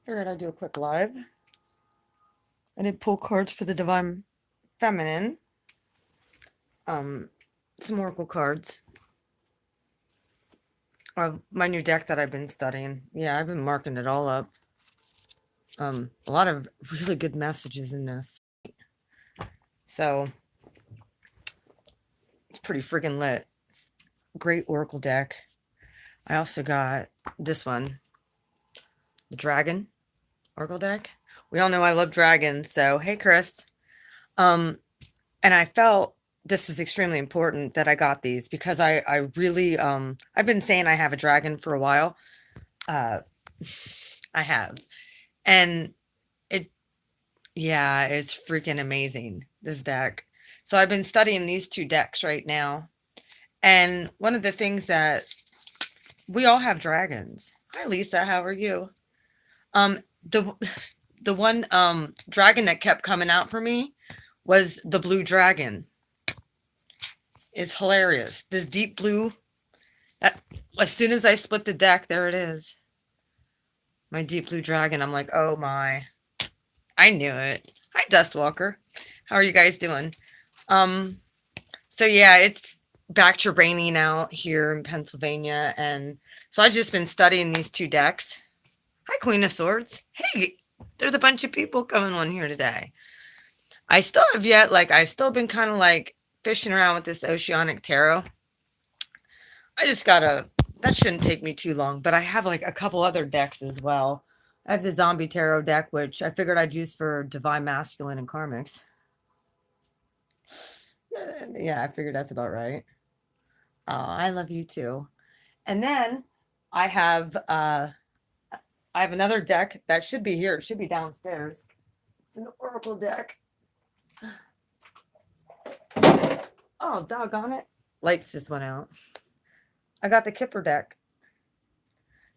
Figured I'd do a quick live. I did pull cards for the Divine Feminine. Some Oracle cards of my new deck that I've been studying. Yeah, I've been marking it all up. A lot of really good messages in this. So it's pretty freaking lit. It's a great Oracle deck. I also got this one, the Dragon Oracle deck. We all know I love dragons, so hey Chris. And I felt this was extremely important that I got these because I really I've been saying I have a dragon for a while. I have. And it yeah, it's freaking amazing, this deck. So I've been studying these two decks right now. And one of the things that we all have dragons. Hi Lisa, how are you? The the one dragon that kept coming out for me was the blue dragon. It's hilarious. This deep blue. As soon as I split the deck, there it is. My deep blue dragon. I'm like, oh my. I knew it. Hi, Dustwalker. How are you guys doing? So yeah, it's back to raining out here in Pennsylvania. And so I've just been studying these two decks. Hi, Queen of Swords. Hey, there's a bunch of people coming on here today. I still have yet, I've still been kind of fishing around with this Oceanic Tarot. That shouldn't take me too long, but I have a couple other decks as well. I have the Zombie Tarot deck, which I figured I'd use for Divine Masculine and Karmics. Yeah, I figured that's about right. Oh, I love you too. And then I have another deck that should be here. It should be downstairs. It's an Oracle deck. Oh, doggone it. Lights just went out. I got the Kipper deck.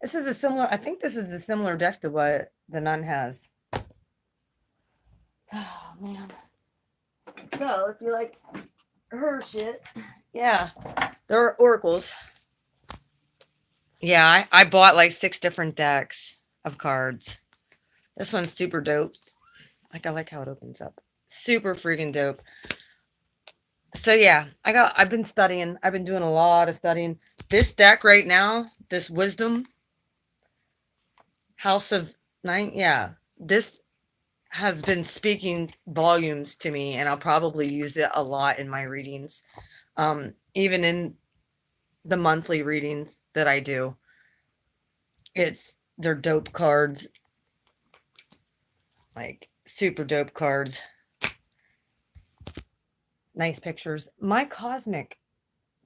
I think this is a similar deck to what the Nun has. Oh, man. So, if you like her shit, yeah, there are oracles. Yeah, I bought 6 different decks of cards. This one's super dope. I like how it opens up. Super freaking dope. So yeah, I've been studying. I've been doing a lot of studying. This deck right now, this Wisdom House of Nine, yeah, this has been speaking volumes to me, and I'll probably use it a lot in my readings, even in the monthly readings that I do. They're dope cards, super dope cards. Nice pictures. My Cosmic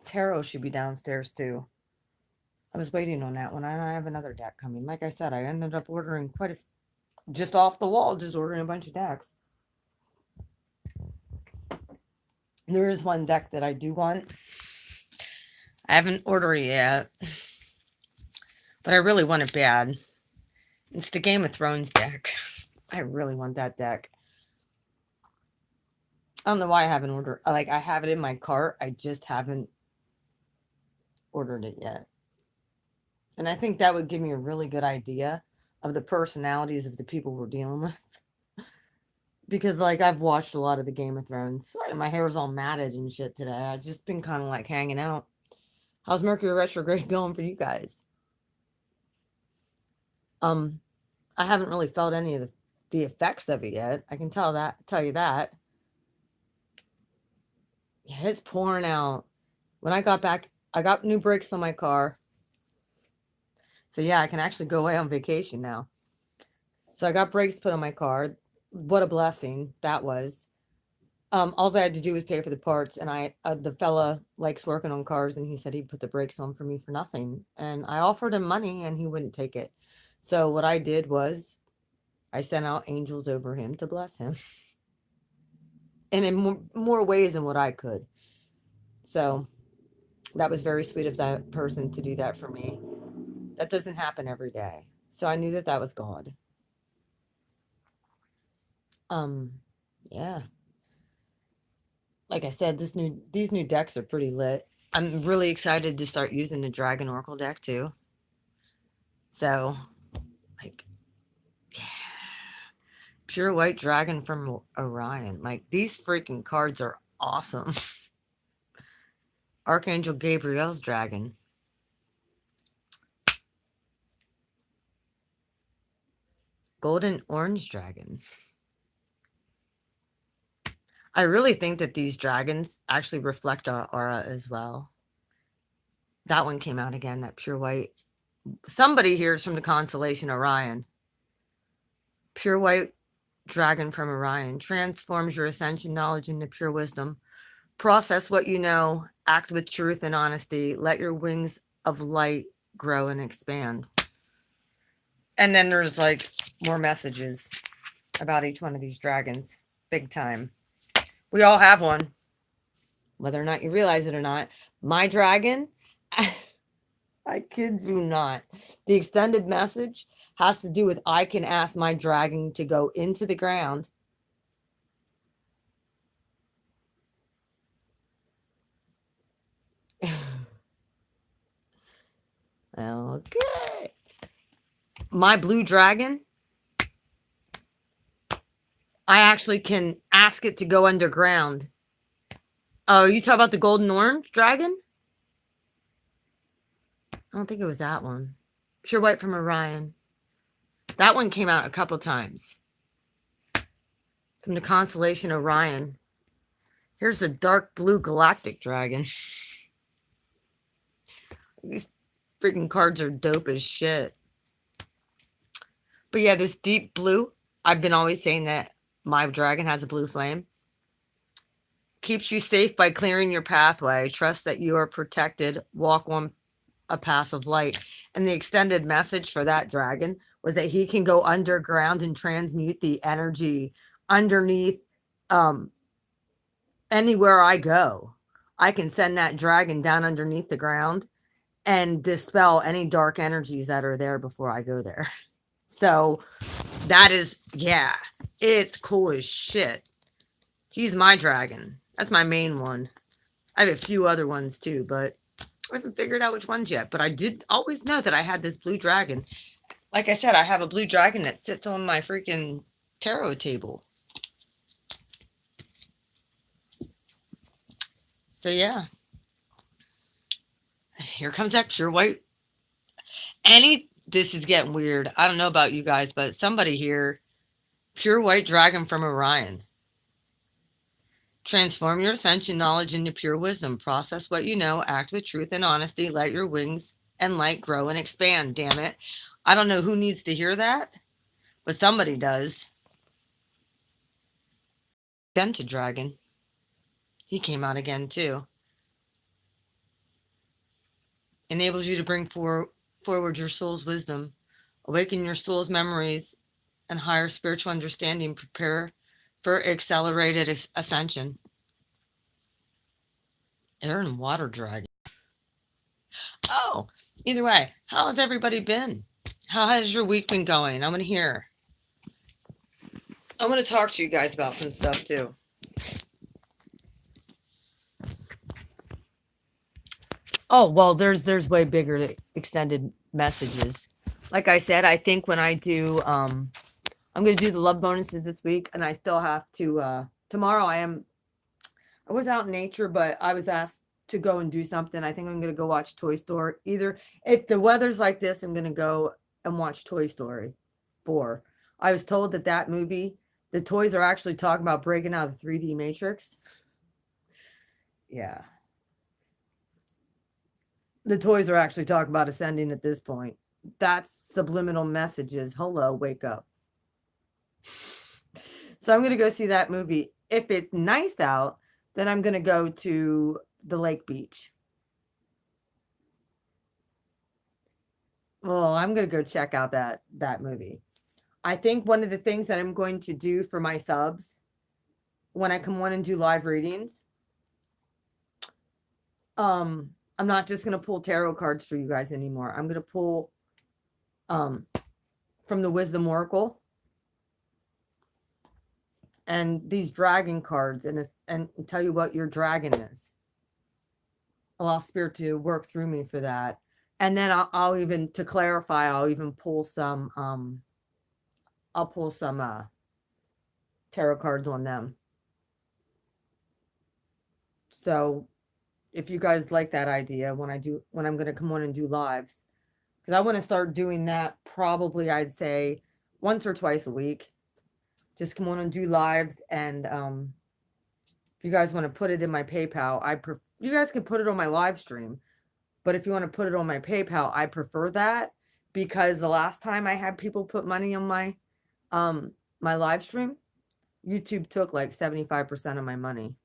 Tarot should be downstairs too. I was waiting on that one. I have another deck coming. Like I said, I ended up ordering just off the wall, just ordering a bunch of decks. There is one deck that I do want. I haven't ordered it yet, but I really want it bad. It's the Game of Thrones deck. I really want that deck. I don't know why I haven't ordered. I have it in my cart. I just haven't ordered it yet. And I think that would give me a really good idea of the personalities of the people we're dealing with. Because I've watched a lot of the Game of Thrones. Sorry, my hair's all matted and shit today. I've just been kind of hanging out. How's Mercury Retrograde going for you guys? I haven't really felt any of the effects of it yet. I can tell you that. Yeah, it's pouring out. When I got back, I got new brakes on my car. So yeah, I can actually go away on vacation now. So I got brakes put on my car. What a blessing that was. All I had to do was pay for the parts, and the fella likes working on cars, and he said he'd put the brakes on for me for nothing. And I offered him money, and he wouldn't take it. So what I did was I sent out angels over him to bless him. And in more ways than what I could. So that was very sweet of that person to do that for me. That doesn't happen every day. So I knew that was God. Yeah. Like I said, these new decks are pretty lit. I'm really excited to start using the Dragon Oracle deck too. So, yeah, Pure white dragon from Orion. Like, these freaking cards are awesome. Archangel Gabriel's dragon. Golden orange dragon. I really think that these dragons actually reflect our aura as well. That one came out again, that pure white. Somebody here is from the constellation Orion. Pure white dragon from Orion transforms your ascension knowledge into pure wisdom. Process what you know, act with truth and honesty. Let your wings of light grow and expand. And then there's like more messages about each one of these dragons. Big time. We all have one, whether or not you realize it or not. My dragon, I kid you not. The extended message has to do with I can ask my dragon to go into the ground. Okay. My blue dragon, I actually can ask it to go underground. Oh, you talk about the golden orange dragon? I don't think it was that one. Pure white from Orion. That one came out a couple times. From the constellation Orion. Here's a dark blue galactic dragon. These freaking cards are dope as shit. But yeah, this deep blue, I've been always saying that my dragon has a blue flame. Keeps you safe by clearing your pathway. Trust that you are protected. Walk on a path of light. And the extended message for that dragon was that he can go underground and transmute the energy underneath anywhere I go. I can send that dragon down underneath the ground and dispel any dark energies that are there before I go there. So that is, yeah, it's cool as shit. He's my dragon. That's my main one. I have a few other ones too, but I haven't figured out which ones yet. But I did always know that I had this blue dragon. Like I said, I have a blue dragon that sits on my freaking tarot table. So yeah. Here comes that pure white. This is getting weird. I don't know about you guys, but somebody here, pure white dragon from Orion. Transform your ascension knowledge into pure wisdom. Process what you know. Act with truth and honesty. Let your wings and light grow and expand. Damn it. I don't know who needs to hear that, but somebody does. Dented dragon. He came out again too. Enables you to bring forward your soul's wisdom. Awaken your soul's memories and higher spiritual understanding. Prepare for accelerated ascension. Air and water dragon. Oh, either way, how has everybody been? How has your week been going? I want to hear. I want to talk to you guys about some stuff too. Oh, well, there's way bigger extended messages. Like I said, I think when I do, I'm going to do the love bonuses this week, and I still have to, tomorrow I was out in nature, but I was asked to go and do something. I think I'm going to go watch Toy Story. Either if the weather's like this, I'm going to go and watch Toy Story 4. I was told that movie, the toys are actually talking about breaking out of the 3D Matrix. Yeah. The toys are actually talking about ascending at this point. That's subliminal messages. Hello, wake up. So I'm going to go see that movie. If it's nice out, then I'm going to go to the lake beach. Well, I'm going to go check out that movie. I think one of the things that I'm going to do for my subs when I come on and do live readings, I'm not just going to pull tarot cards for you guys anymore. I'm going to pull from the Wisdom Oracle and these dragon cards and tell you what your dragon is. Allow Spirit to work through me for that. And then I'll even, to clarify, I'll even pull some, tarot cards on them. So if you guys like that idea, when I'm going to come on and do lives, because I want to start doing that probably, I'd say once or twice a week. Just come on and do lives. And if you guys want to put it in my PayPal, you guys can put it on my live stream. But if you want to put it on my PayPal, I prefer that, because the last time I had people put money on my my live stream, YouTube took like 75% of my money.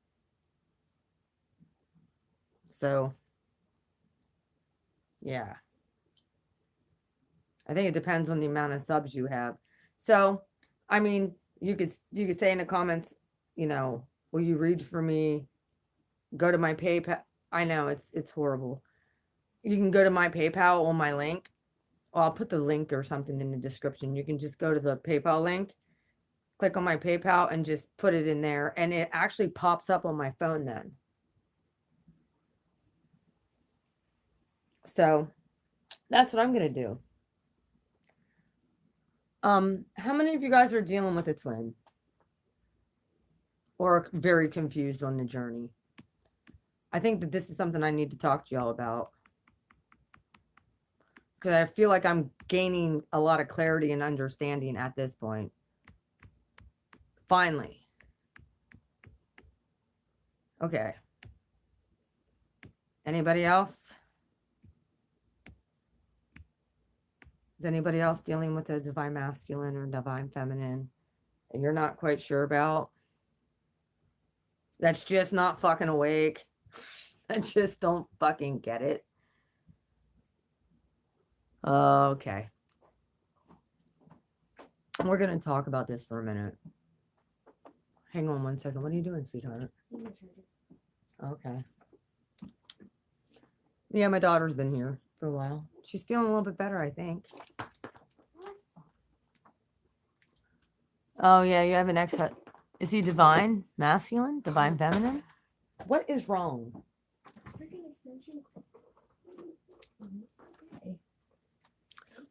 So yeah. I think it depends on the amount of subs you have. So, I mean, you could say in the comments, will you read for me? Go to my PayPal. I know it's horrible. You can go to my PayPal on my link. Well, I'll put the link or something in the description. You can just go to the PayPal link, click on my PayPal, and just put it in there, and it actually pops up on my phone then. So that's what I'm gonna do. How many of you guys are dealing with a twin or very confused on the journey? I think that this is something I need to talk to y'all about, because I feel like I'm gaining a lot of clarity and understanding at this point. Finally. Okay. Anybody else? Is anybody else dealing with a divine masculine or divine feminine that you're not quite sure about? That's just not fucking awake. I just don't fucking get it. Okay. We're going to talk about this for a minute. Hang on one second. What are you doing, sweetheart? Okay. Yeah, my daughter's been here for a while. She's feeling a little bit better, I think. Oh, yeah, you have an ex. Is he divine masculine? Divine feminine? What is wrong?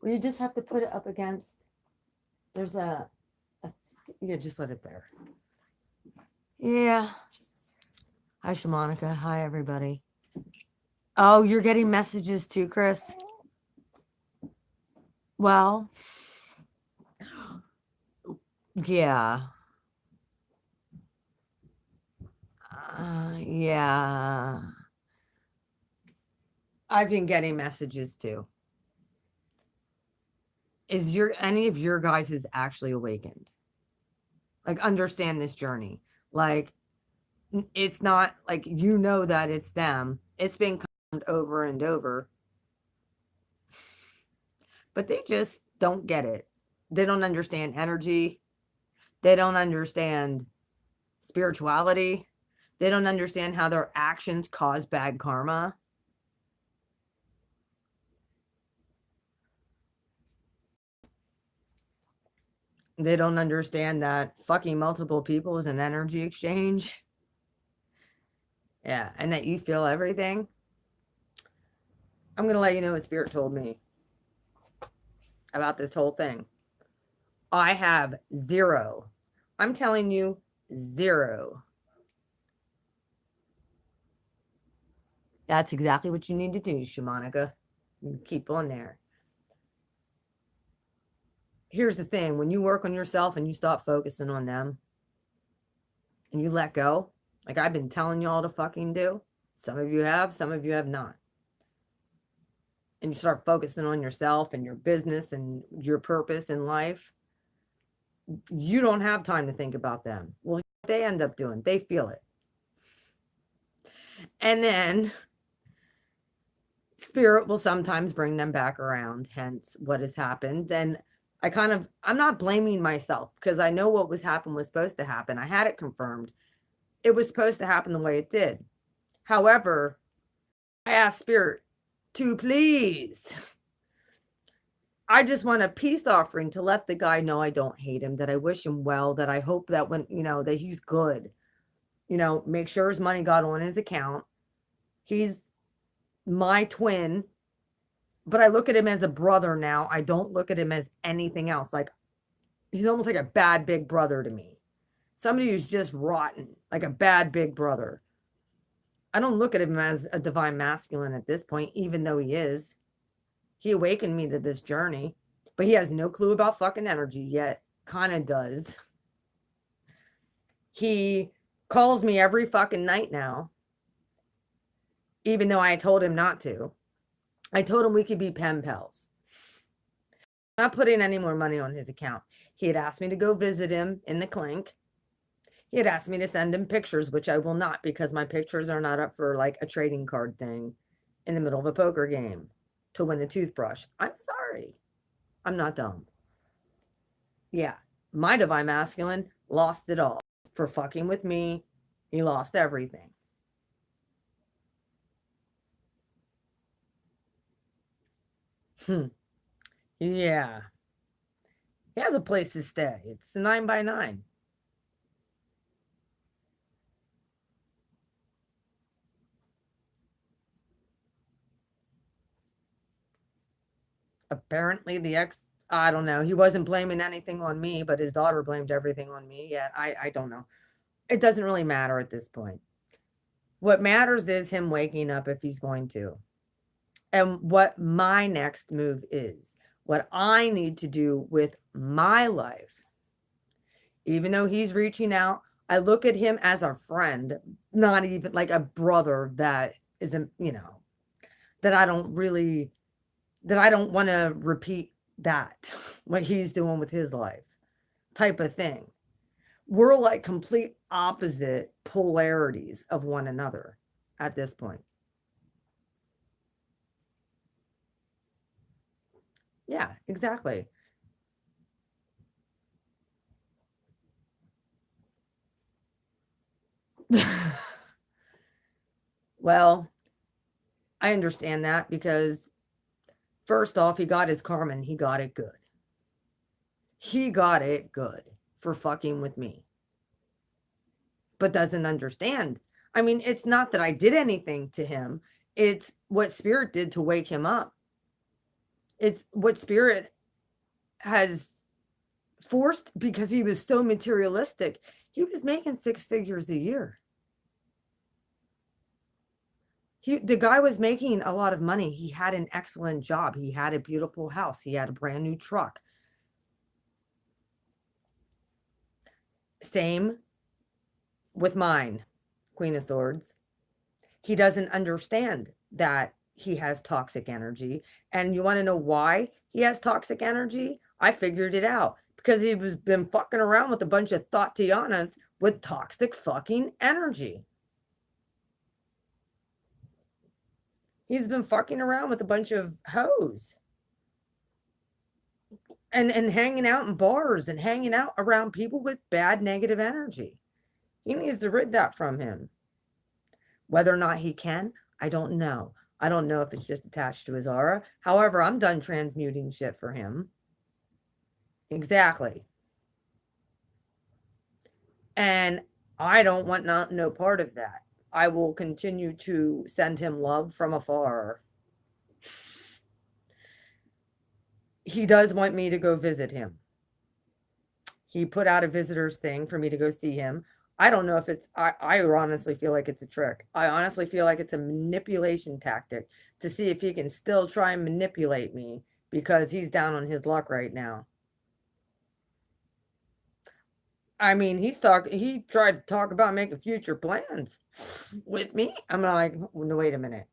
Well, you just have to put it up against. There's yeah, just let it there. Yeah. Hi, Shamanica. Hi, everybody. Oh, you're getting messages too, Chris? Well, yeah. Yeah. I've been getting messages too. Is any of your guys is actually awakened? Like, understand this journey. Like, it's not like that it's them. It's been over and over. But they just don't get it. They don't understand energy. They don't understand spirituality. They don't understand how their actions cause bad karma. They don't understand that fucking multiple people is an energy exchange. Yeah, and that you feel everything. I'm going to let you know what Spirit told me about this whole thing. I have 0. I'm telling you, 0. That's exactly what you need to do, Shamanica. Keep on there. Here's the thing. When you work on yourself and you stop focusing on them and you let go, like I've been telling y'all to fucking do, some of you have, some of you have not. And you start focusing on yourself and your business and your purpose in life, you don't have time to think about them. Well, what they end up doing, they feel it. And then Spirit will sometimes bring them back around, hence what has happened. And I'm not blaming myself, because I know what was supposed to happen. I had it confirmed. It was supposed to happen the way it did. However, I asked Spirit to please. I just want a peace offering to let the guy know I don't hate him, that I wish him well, that I hope that when, that he's good, make sure his money got on his account. He's my twin, but I look at him as a brother now. I don't look at him as anything else. Like, he's almost like a bad big brother to me. somebody who's just rotten, like a bad big brother. I don't look at him as a divine masculine at this point, even though he is. He awakened me to this journey, but he has no clue about fucking energy yet. Kind of does. He calls me every fucking night now, even though I told him not to. I told him we could be pen pals. I'm not putting any more money on his account. He had asked me to go visit him in the clink. He had asked me to send him pictures, which I will not, because my pictures are not up for like a trading card thing in the middle of a poker game to win a toothbrush. I'm sorry. I'm not dumb. Yeah, my divine masculine lost it all for fucking with me. He lost everything. Yeah. He has a place to stay. It's a 9x9. Apparently the ex, I don't know, he wasn't blaming anything on me, but his daughter blamed everything on me. Yeah, I don't know. It doesn't really matter at this point. What matters is him waking up if he's going to. And what my next move is, what I need to do with my life. Even though he's reaching out, I look at him as a friend, not even like a brother that isn't, that I don't really, that I don't want to repeat that, what he's doing with his life type of thing. We're like complete opposite polarities of one another at this point. Yeah, exactly. Well, I understand that because first off, he got his karma and he got it good. He got it good for fucking with me, but doesn't understand. I mean, it's not that I did anything to him, it's what spirit did to wake him up. It's what spirit has forced because he was so materialistic. He was making 6 figures a year. The guy was making a lot of money. He had an excellent job. He had a beautiful house. He had a brand new truck. Same with mine, Queen of Swords. He doesn't understand that he has toxic energy. And you want to know why he has toxic energy? I figured it out because he was been fucking around with a bunch of Tatianas with toxic fucking energy. He's been fucking around with a bunch of hoes and hanging out in bars and hanging out around people with bad negative energy. He needs to rid that from him. Whether or not he can, I don't know. I don't know if it's just attached to his aura. However, I'm done transmuting shit for him. Exactly. And I don't want no part of that. I will continue to send him love from afar. He does want me to go visit him. He put out a visitor's thing for me to go see him. I don't know if it's, I honestly feel like it's a trick. I honestly feel like it's a manipulation tactic to see if he can still try and manipulate me because he's down on his luck right now. I mean, he tried to talk about making future plans with me. I'm like, no, wait a minute.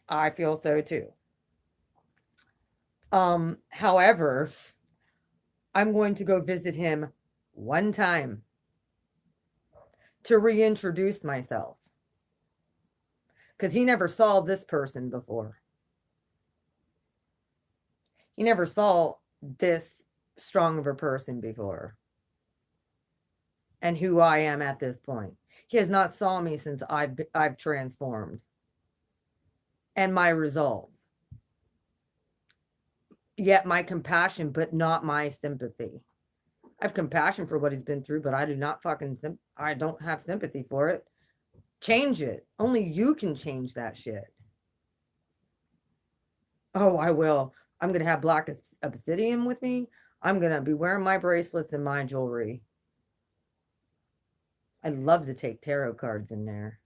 I feel so too. However, I'm going to go visit him one time to reintroduce myself because he never saw this person before. He never saw this strong of a person before and who I am at this point. He has not saw me since I've transformed and my resolve. Yet my compassion, but not my sympathy. I have compassion for what he's been through, but I do not I don't have sympathy for it. Change it. Only you can change that shit. Oh, I will. I'm going to have black obsidian with me. I'm going to be wearing my bracelets and my jewelry. I'd love to take tarot cards in there.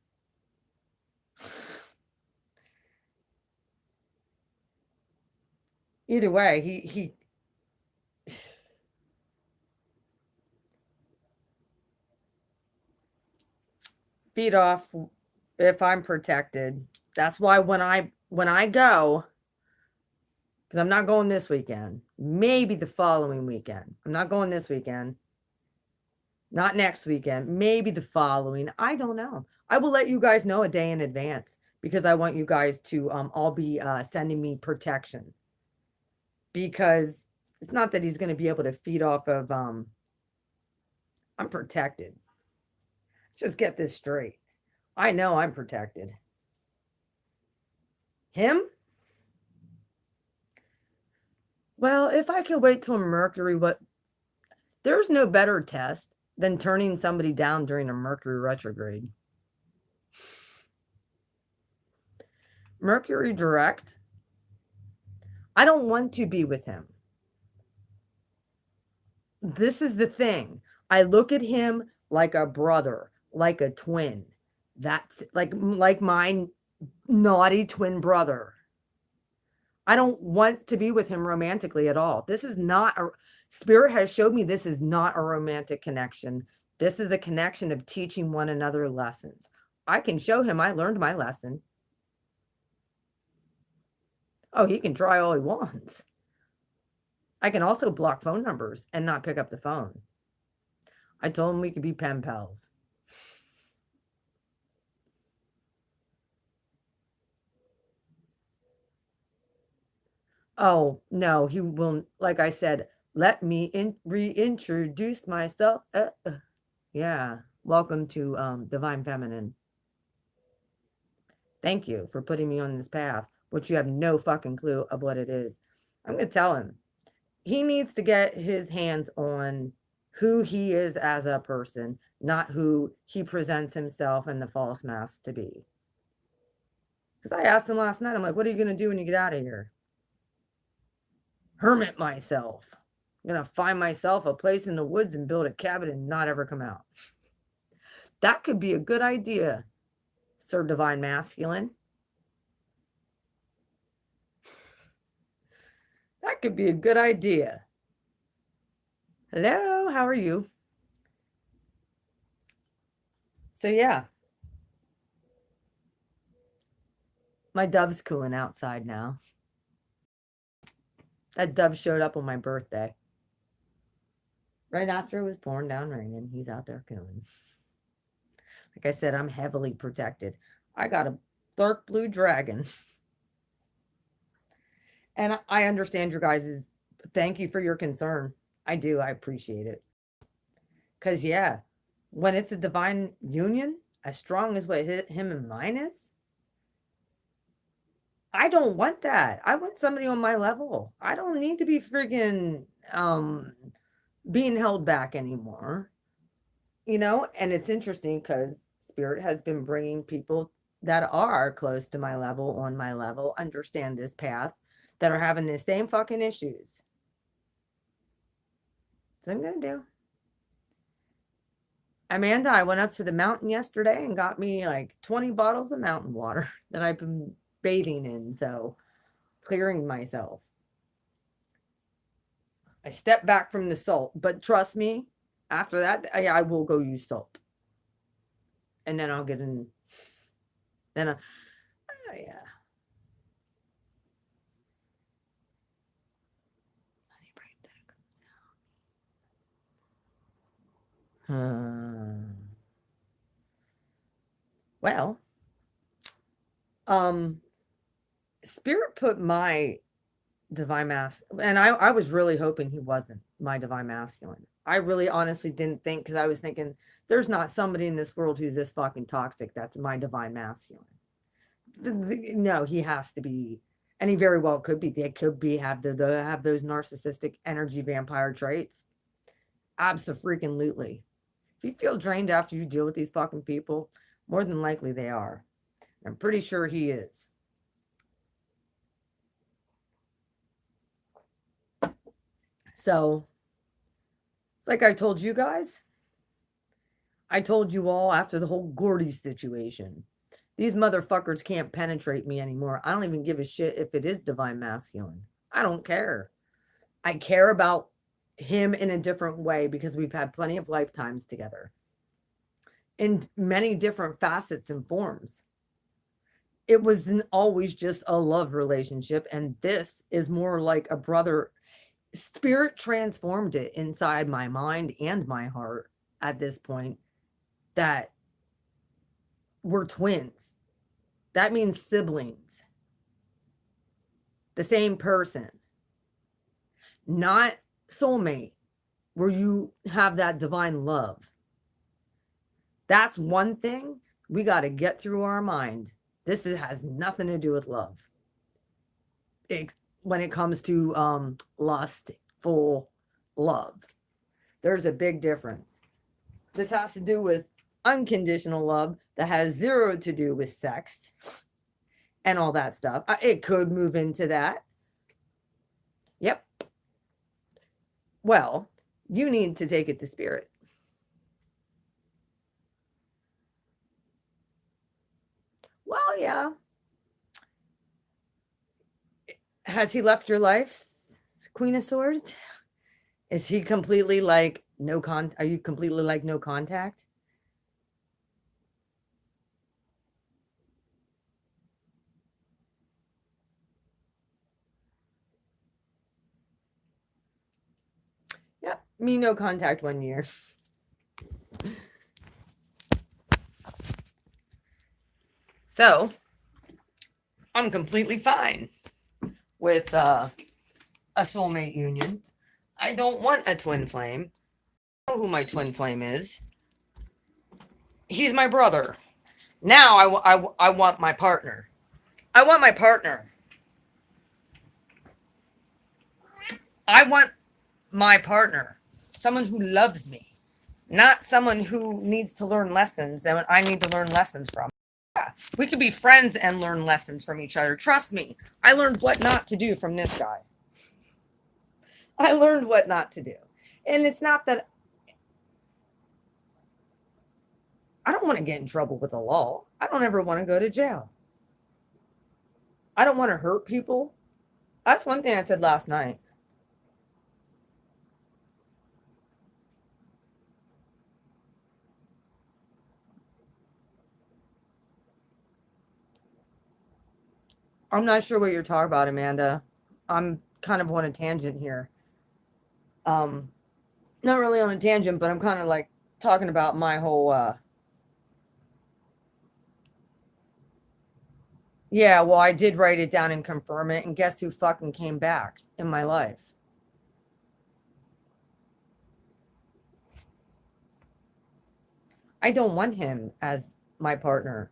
Either way, he feed off if I'm protected. That's why when I go, because I'm not going this weekend, maybe the following weekend. I'm not going this weekend. Not next weekend, maybe the following. I don't know. I will let you guys know a day in advance because I want you guys to all be sending me protection. Because it's not that he's going to be able to feed off of I'm protected. Just get this straight. I know I'm protected. Him? Well, if I could wait till Mercury, there's no better test than turning somebody down during a Mercury retrograde. Mercury direct. I don't want to be with him. This is the thing. I look at him like a brother, like a twin. That's like my naughty twin brother. I don't want to be with him romantically at all. This is not a Spirit has showed me this is not a romantic connection. This is a connection of teaching one another lessons. I can show him I learned my lesson. Oh, he can try all he wants. I can also block phone numbers and not pick up the phone. I told him we could be pen pals. Oh, no, he will, like I said, let me reintroduce myself. Yeah, welcome to Divine Feminine. Thank you for putting me on this path, which you have no fucking clue of what it is. I'm going to tell him. He needs to get his hands on who he is as a person, not who he presents himself in the false mask to be. Because I asked him last night, I'm like, what are you going to do when you get out of here? Hermit myself. I'm going to find myself a place in the woods and build a cabin and not ever come out. That could be a good idea, Sir Divine Masculine. That could be a good idea. Hello, how are you? So yeah. My dove's cooing outside now. That dove showed up on my birthday. Right after it was pouring down raining, he's out there cooing. Like I said, I'm heavily protected. I got a dark blue dragon. And I understand your guys' thank you for your concern. I do. I appreciate it. Because, yeah, when it's a divine union, as strong as what him and mine is, I don't want that. I want somebody on my level. I don't need to be freaking being held back anymore. You know, and it's interesting because Spirit has been bringing people that are close to my level, on my level, understand this path, that are having the same fucking issues. That's what I'm going to do. Amanda, I went up to the mountain yesterday and got me like 20 bottles of mountain water that I've been bathing in. So clearing myself. I stepped back from the salt, but trust me, after that, I will go use salt. And then I'll get in. Then, yeah. Well, Spirit put my divine masculine, and I was really hoping he wasn't my divine masculine. I really honestly didn't think, because I was thinking there's not somebody in this world who's this fucking toxic that's my divine masculine. No, he has to be, and he very well could be. They could be have those narcissistic energy vampire traits. Abso-freaking-lutely. If you feel drained after you deal with these fucking people, more than likely they are. I'm pretty sure he is. So it's like I told you guys. I told you all after the whole Gordy situation. These motherfuckers can't penetrate me anymore. I don't even give a shit if it is divine masculine. I don't care. I care about him in a different way because we've had plenty of lifetimes together in many different facets and forms. It wasn't always just a love relationship, and this is more like a brother. Spirit transformed it inside my mind and my heart at this point that we're twins. That means siblings, the same person, not soulmate, where you have that divine love. That's one thing we got to get through our mind. This has nothing to do with love. When it comes to lustful love, there's a big difference. This has to do with unconditional love that has zero to do with sex and all that stuff. It could move into that. Yep. Well, you need to take it to spirit. Well, yeah. Has he left your life, Queen of Swords? Is he completely like are you completely like no contact? Yep, me no contact 1 year. So, I'm completely fine with a soulmate union. I don't want a twin flame. I know who my twin flame is. He's my brother. Now I want my partner. I want my partner. I want my partner. Someone who loves me. Not someone who needs to learn lessons and I need to learn lessons from. Yeah, we could be friends and learn lessons from each other. Trust me, I learned what not to do from this guy. I learned what not to do. And it's not that I don't want to get in trouble with the law. I don't ever want to go to jail. I don't want to hurt people. That's one thing I said last night. I'm not sure what you're talking about, Amanda. I'm kind of on a tangent here. Not really on a tangent, but I'm kind of like talking about my whole yeah, well, I did write it down and confirm it, and guess who fucking came back in my life? I don't want him as my partner.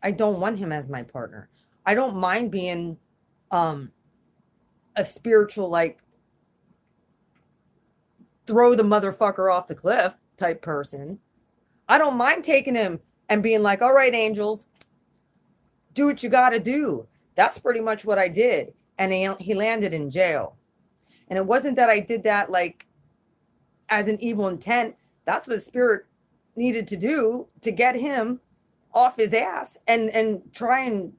I don't want him as my partner. I don't mind being a spiritual, like, throw the motherfucker off the cliff type person. I don't mind taking him and being like, all right, angels, do what you got to do. That's pretty much what I did. And he landed in jail. And it wasn't that I did that like as an evil intent. That's what spirit needed to do to get him off his ass and try and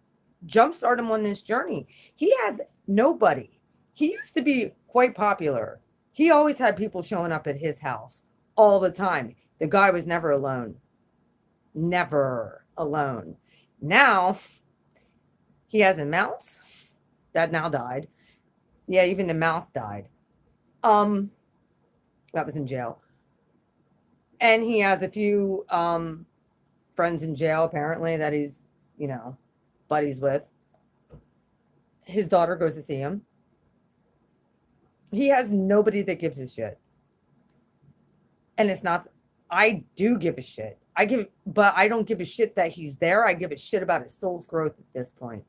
jumpstart him on this journey. He has nobody. He used to be quite popular. He always had people showing up at his house all the time. The guy was never alone. Never alone. Now, he has a mouse that now died. Yeah, even the mouse died. That was in jail. And he has a few friends in jail, apparently, that he's, buddies with. His daughter goes to see him. He has nobody that gives a shit. And it's not, I do give a shit. But I don't give a shit that he's there. I give a shit about his soul's growth at this point.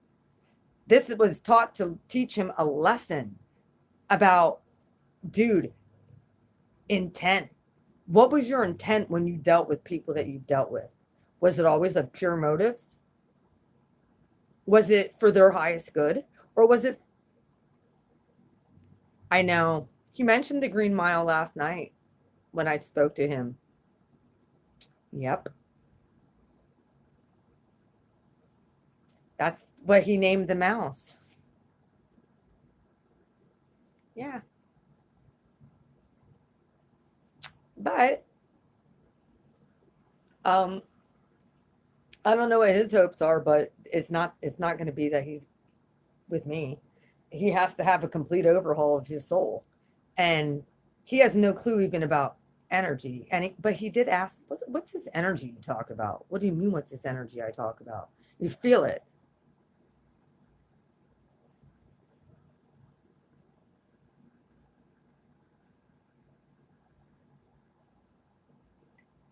This was taught to teach him a lesson about, dude, intent. What was your intent when you dealt with people that you dealt with? Was it always of pure motives? Was it for their highest good? Or was it, I know, he mentioned the Green Mile last night when I spoke to him. Yep. That's what he named the mouse. Yeah. But um I don't know what his hopes are, but it's not going to be that he's with me. He has to have a complete overhaul of his soul. And he has no clue even about energy. But he did ask, what's this energy you talk about? What do you mean, what's this energy I talk about? You feel it.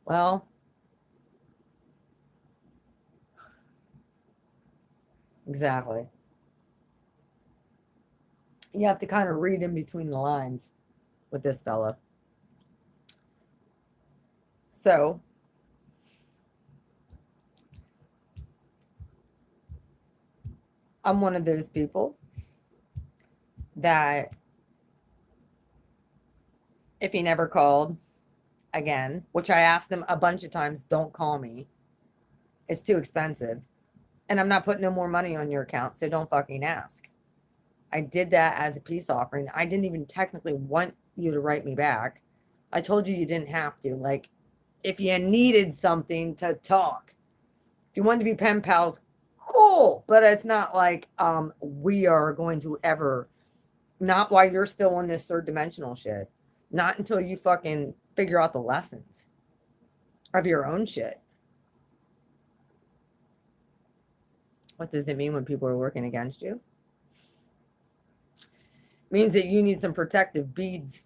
Well, exactly. You have to kind of read in between the lines with this fella. So I'm one of those people that if he never called again, which I asked him a bunch of times, don't call me. It's too expensive. And I'm not putting no more money on your account, so don't fucking ask. I did that as a peace offering. I didn't even technically want you to write me back. I told you you didn't have to. Like, if you needed something to talk, if you wanted to be pen pals, cool. But it's not like we are going to ever, not while you're still on this third dimensional shit. Not until you fucking figure out the lessons of your own shit. What does it mean when people are working against you? It means that you need some protective beads.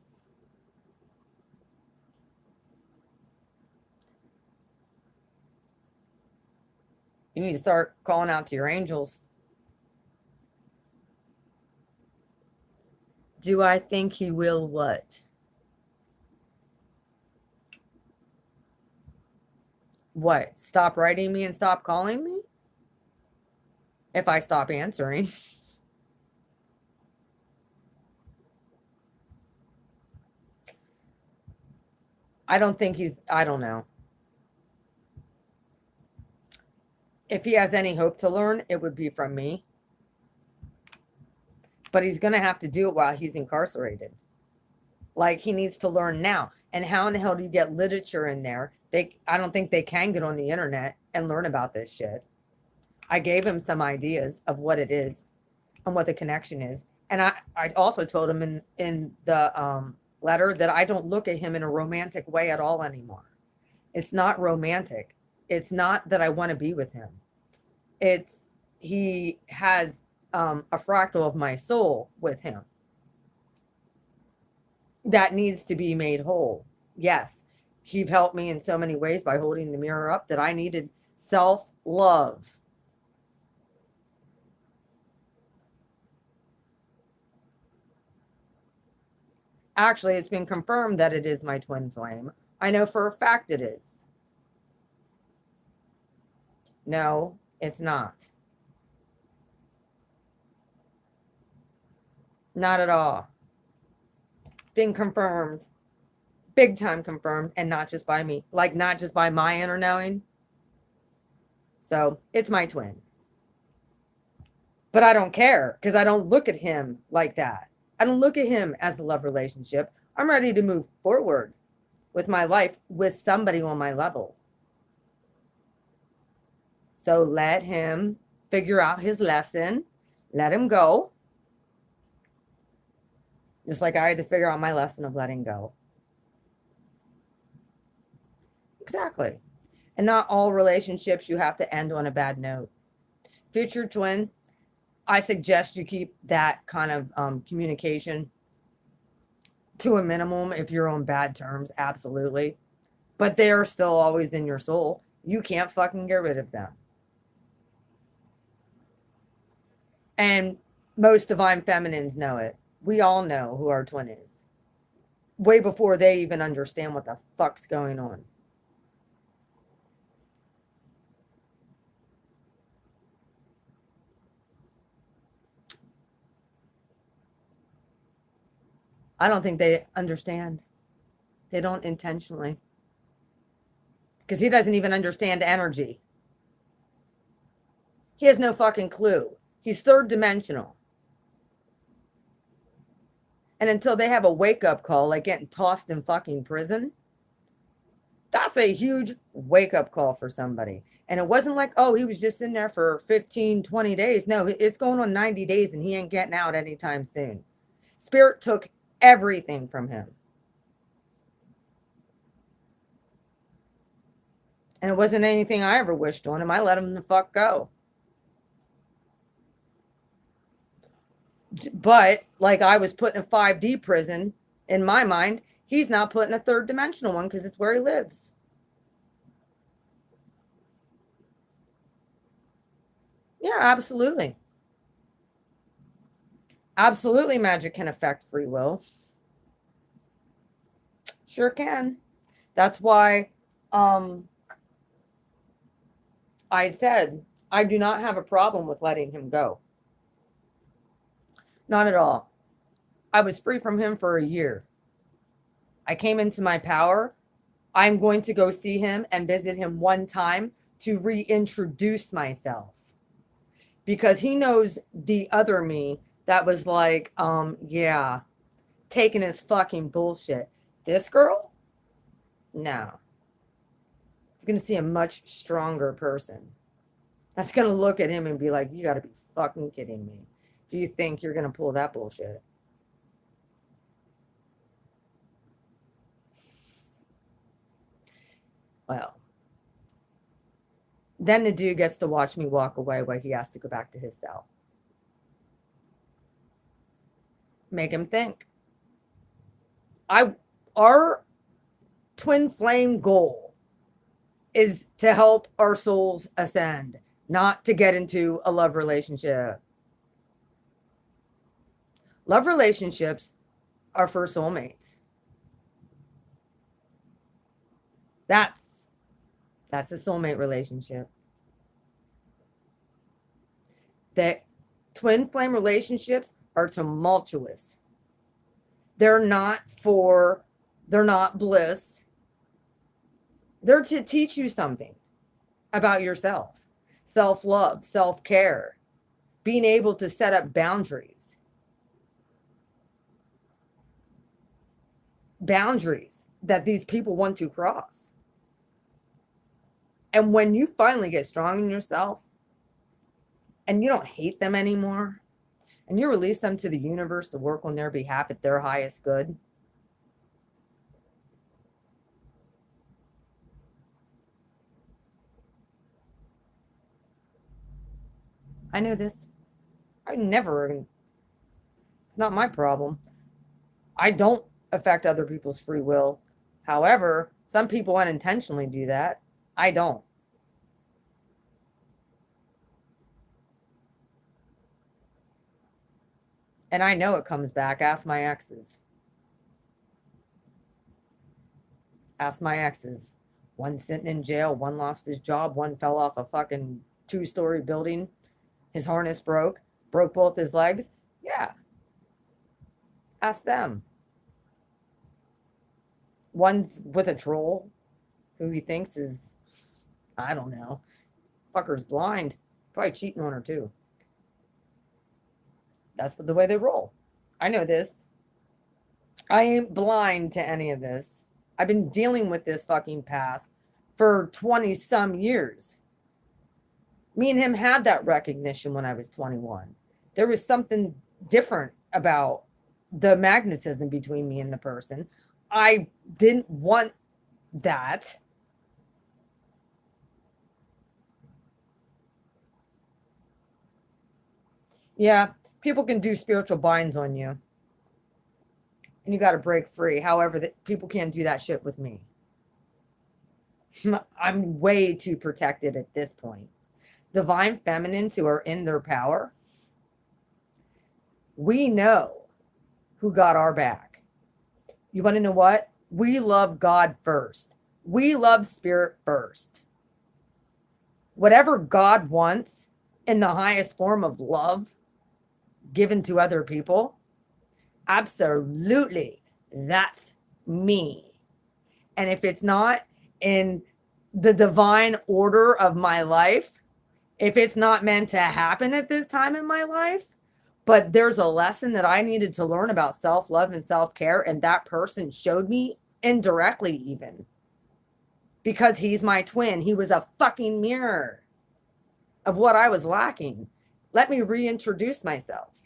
You need to start calling out to your angels. Do I think he will what? What? Stop writing me and stop calling me? If I stop answering. I don't think I don't know. If he has any hope to learn, it would be from me. But he's going to have to do it while he's incarcerated. Like, he needs to learn now. And how in the hell do you get literature in there? I don't think they can get on the internet and learn about this shit. I gave him some ideas of what it is and what the connection is. And I also told him in the letter that I don't look at him in a romantic way at all anymore. It's not romantic. It's not that I want to be with him. It's he has a fractal of my soul with him that needs to be made whole. Yes, you've helped me in so many ways by holding the mirror up that I needed self-love. Actually, it's been confirmed that it is my twin flame. I know for a fact it is. No, it's not. Not at all. It's been confirmed, big time confirmed, and not just by me, like not just by my inner knowing. So it's my twin. But I don't care because I don't look at him like that. I don't look at him as a love relationship. I'm ready to move forward with my life with somebody on my level. So let him figure out his lesson. Let him go. Just like I had to figure out my lesson of letting go. Exactly. And not all relationships you have to end on a bad note. Future twin, I suggest you keep that kind of communication to a minimum if you're on bad terms, absolutely. But they are still always in your soul. You can't fucking get rid of them. And most divine feminines know it. We all know who our twin is. Way before they even understand what the fuck's going on. I don't think they understand. They don't intentionally. Because he doesn't even understand energy. He has no fucking clue. He's third dimensional. And until they have a wake-up call, like getting tossed in fucking prison, that's a huge wake-up call for somebody. And it wasn't like, oh, he was just in there for 15, 20 days. No, it's going on 90 days and he ain't getting out anytime soon. Spirit took everything from him. And it wasn't anything I ever wished on him. I let him the fuck go. But like I was put in a 5D prison, in my mind, he's not put in a third dimensional one because it's where he lives. Yeah, absolutely. Absolutely, magic can affect free will. Sure can. That's why I said I do not have a problem with letting him go. Not at all. I was free from him for a year. I came into my power. I'm going to go see him and visit him one time to reintroduce myself because he knows the other me that was like, yeah, taking his fucking bullshit. This girl? No. He's going to see a much stronger person that's going to look at him and be like, you got to be fucking kidding me if you think you're going to pull that bullshit. Well, then the dude gets to watch me walk away while he has to go back to his cell. Make him think. Our twin flame goal is to help our souls ascend, not to get into a love relationship. Love relationships are for soulmates. That's a soulmate relationship. The twin flame relationships are tumultuous. They're not bliss. They're to teach you something about yourself, self-love, self-care, being able to set up boundaries. Boundaries that these people want to cross. And when you finally get strong in yourself and you don't hate them anymore and you release them to the universe to work on their behalf at their highest good, I know this. It's not my problem. I don't affect other people's free will. However, some people unintentionally do that. I don't. And I know it comes back. Ask my exes. Ask my exes. One sitting in jail, one lost his job, one fell off a fucking 2-story building. His harness broke both his legs. Yeah. Ask them. One's with a troll who he thinks is, I don't know, fucker's blind. Probably cheating on her too. That's the way they roll. I know this. I ain't blind to any of this. I've been dealing with this fucking path for 20 some years. Me and him had that recognition when I was 21. There was something different about the magnetism between me and the person. I didn't want that. Yeah, people can do spiritual binds on you. And you got to break free. However, people can't do that shit with me. I'm way too protected at this point. Divine feminines who are in their power, we know who got our back. You want to know what? We love God first. We love spirit first. Whatever God wants in the highest form of love given to other people, Absolutely. That's me. And if it's not in the divine order of my life, if it's not meant to happen at this time in my life, but there's a lesson that I needed to learn about self love and self care, and that person showed me indirectly, even because he's my twin. He was a fucking mirror of what I was lacking. Let me reintroduce myself.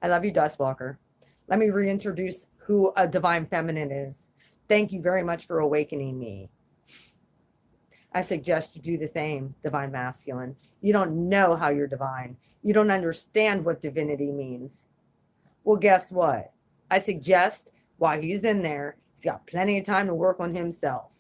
I love you, Dustwalker. Let me reintroduce who a divine feminine is. Thank you very much for awakening me. I suggest you do the same, divine masculine. You don't know how you're divine. You don't understand what divinity means. Well, guess what? I suggest while he's in there, he's got plenty of time to work on himself.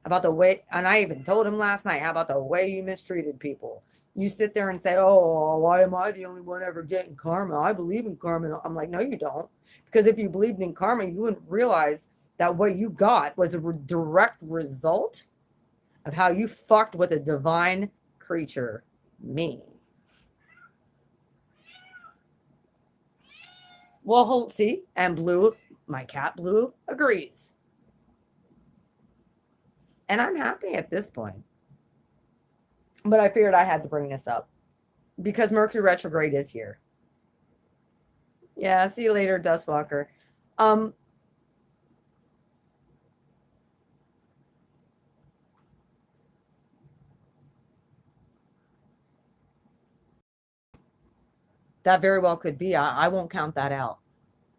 About the way, and I even told him last night, how about the way you mistreated people? You sit there and say, oh, why am I the only one ever getting karma? I believe in karma. I'm like, no, you don't. Because if you believed in karma, you wouldn't realize that what you got was a direct result of how you fucked with a divine creature, me. Well, see, and Blue, my cat Blue, agrees. And I'm happy at this point. But I figured I had to bring this up because Mercury retrograde is here. Yeah, see you later, Dustwalker. That very well could be. I won't count that out.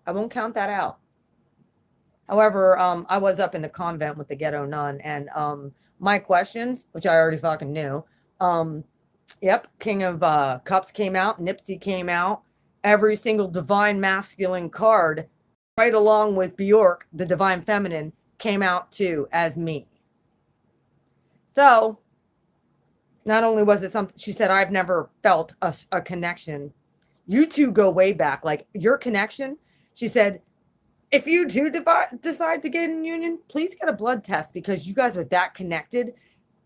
I won't count that out. However, I was up in the convent with the ghetto nun, and my questions, which I already fucking knew, yep, King of Cups came out, Nipsey came out, every single divine masculine card, right along with Bjork, the divine feminine, came out too as me. So, not only was it something, she said, I've never felt a connection. You two go way back. Like your connection, she said, if you do decide to get in union, please get a blood test because you guys are that connected.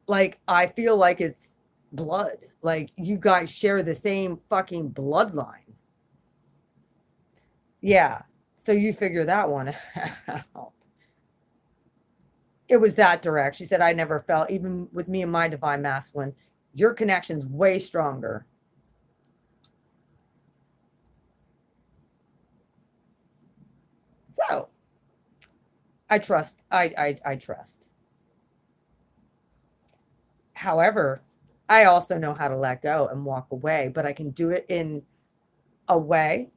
Like, I feel like it's blood. Like, you guys share the same fucking bloodline. Yeah. So you figure that one out. It was that direct. She said, I never felt, even with me and my divine masculine, your connection's way stronger. So I trust. I trust. However, I also know how to let go and walk away, but I can do it in a way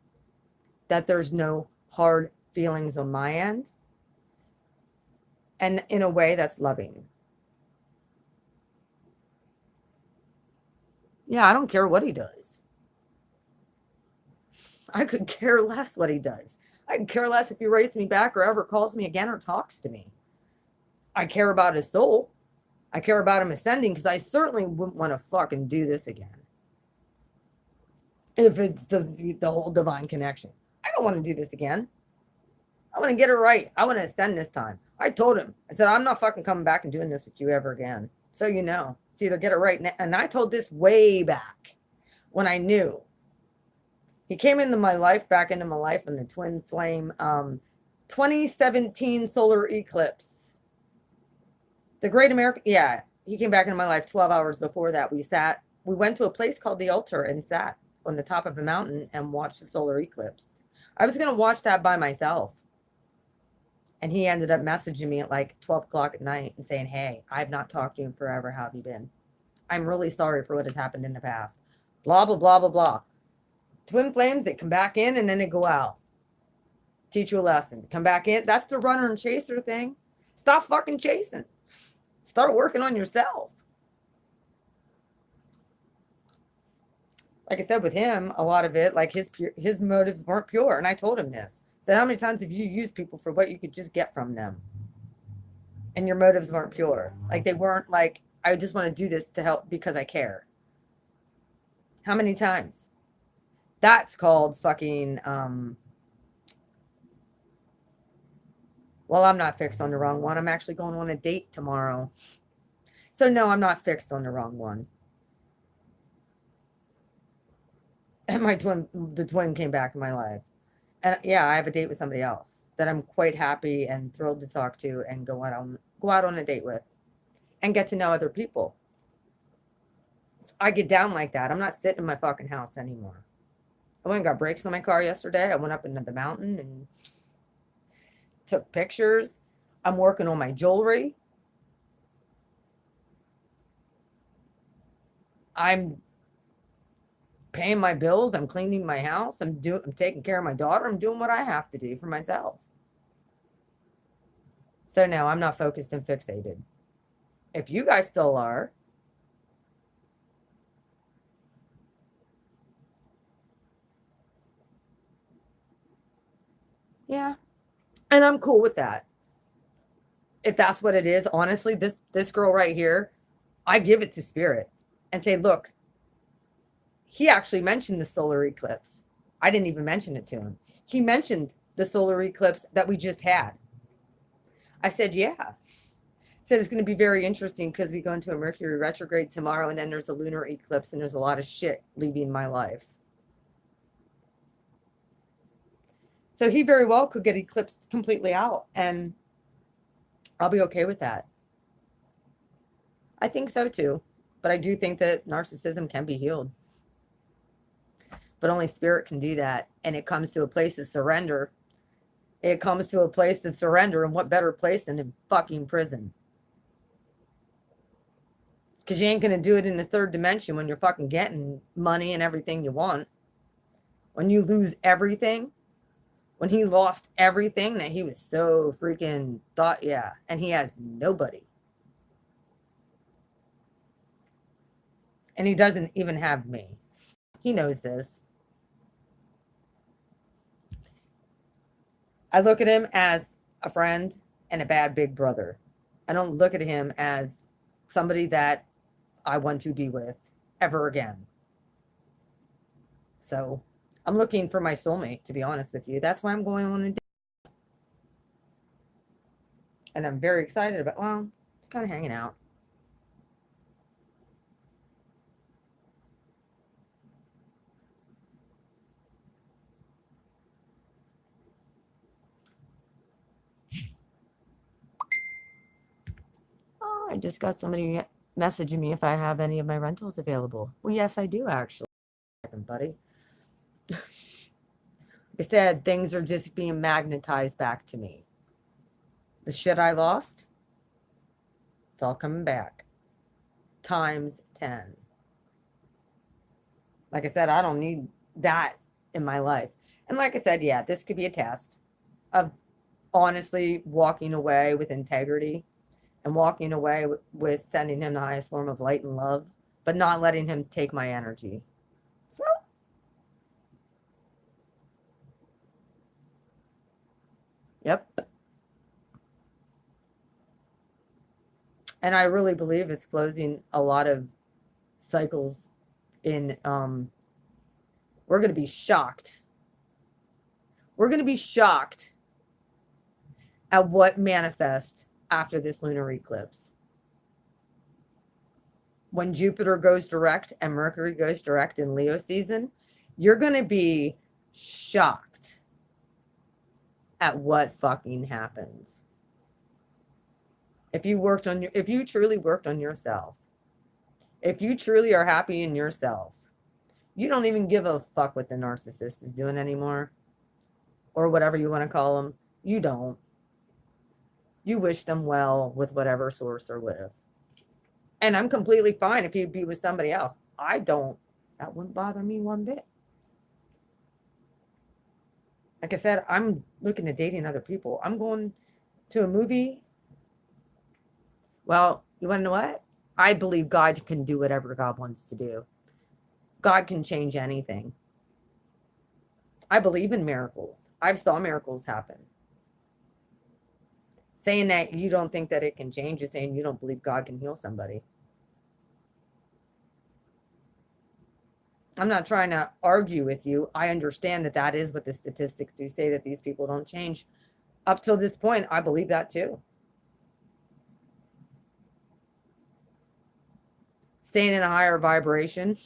that there's no hard feelings on my end and in a way that's loving. Yeah, I don't care what he does. I could care less what he does. I could care less if he writes me back or ever calls me again or talks to me. I care about his soul. I care about him ascending because I certainly wouldn't want to fucking do this again. If it's the whole divine connection. I don't want to do this again. I want to get it right. I want to ascend this time. I told him, I said, I'm not fucking coming back and doing this with you ever again. So you know, it's either get it right. And I told this way back when I knew. He came into my life, back into my life in the twin flame 2017 solar eclipse. The Great American, yeah, he came back into my life 12 hours before that. We went to a place called the altar and sat on the top of a mountain and watched the solar eclipse. I was going to watch that by myself. And he ended up messaging me at like 12 o'clock at night and saying, hey, I've not talked to you in forever. How have you been? I'm really sorry for what has happened in the past. Blah, blah, blah, blah, blah. Twin flames, they come back in and then they go out. Teach you a lesson. Come back in. That's the runner and chaser thing. Stop fucking chasing. Start working on yourself. Like I said, with him, a lot of it, like his motives weren't pure. And I told him this. I said, how many times have you used people for what you could just get from them? And your motives weren't pure. Like they weren't like, I just want to do this to help because I care. How many times? That's called fucking, well, I'm not fixed on the wrong one. I'm actually going on a date tomorrow. So no, I'm not fixed on the wrong one. And the twin came back in my life. And yeah, I have a date with somebody else that I'm quite happy and thrilled to talk to and go out on a date with and get to know other people. I get down like that. I'm not sitting in my fucking house anymore. I went and got brakes on my car yesterday. I went up into the mountain and took pictures. I'm working on my jewelry. I'm paying my bills. I'm cleaning my house. I'm taking care of my daughter. I'm doing what I have to do for myself. So no, I'm not focused and fixated. If you guys still are, yeah. And I'm cool with that. If that's what it is, honestly, this girl right here, I give it to spirit and say, look, he actually mentioned the solar eclipse. I didn't even mention it to him. He mentioned the solar eclipse that we just had. I said, yeah. Said it's going to be very interesting because we go into a Mercury retrograde tomorrow, and then there's a lunar eclipse, and there's a lot of shit leaving my life. So he very well could get eclipsed completely out, and I'll be okay with that. I think so too. But I do think that narcissism can be healed. But only spirit can do that. And it comes to a place of surrender. It comes to a place of surrender. And what better place than in fucking prison? Because you ain't going to do it in the third dimension when you're fucking getting money and everything you want. When you lose everything, when he lost everything that he was so freaking thought, yeah, and he has nobody. And he doesn't even have me. He knows this. I look at him as a friend and a bad big brother. I don't look at him as somebody that I want to be with ever again. So I'm looking for my soulmate, to be honest with you. That's why I'm going on a date. And I'm very excited about, well, it's kind of hanging out. Oh, I just got somebody messaging me if I have any of my rentals available. Well, yes, I do actually, buddy. I said things are just being magnetized back to me. The shit I lost, it's all coming back. Times 10. Like I said, I don't need that in my life. And like I said, yeah, this could be a test of honestly walking away with integrity and walking away with sending him the highest form of light and love, but not letting him take my energy. So, yep. And I really believe it's closing a lot of cycles in we're going to be shocked. We're going to be shocked at what manifests after this lunar eclipse. When Jupiter goes direct and Mercury goes direct in Leo season, you're going to be shocked at what fucking happens. If you truly worked on yourself, if you truly are happy in yourself, you don't even give a fuck what the narcissist is doing anymore, or whatever you want to call them. You don't. You wish them well with whatever source they're with. And I'm completely fine if he'd be with somebody else. I don't. That wouldn't bother me one bit. Like I said, I'm looking at dating other people. I'm going to a movie. Well, you want to know what? I believe God can do whatever God wants to do. God can change anything. I believe in miracles. I've saw miracles happen. Saying that you don't think that it can change is saying you don't believe God can heal somebody. I'm not trying to argue with you. I understand that that is what the statistics do say, that these people don't change. Up till this point, I believe that too. Staying in a higher vibration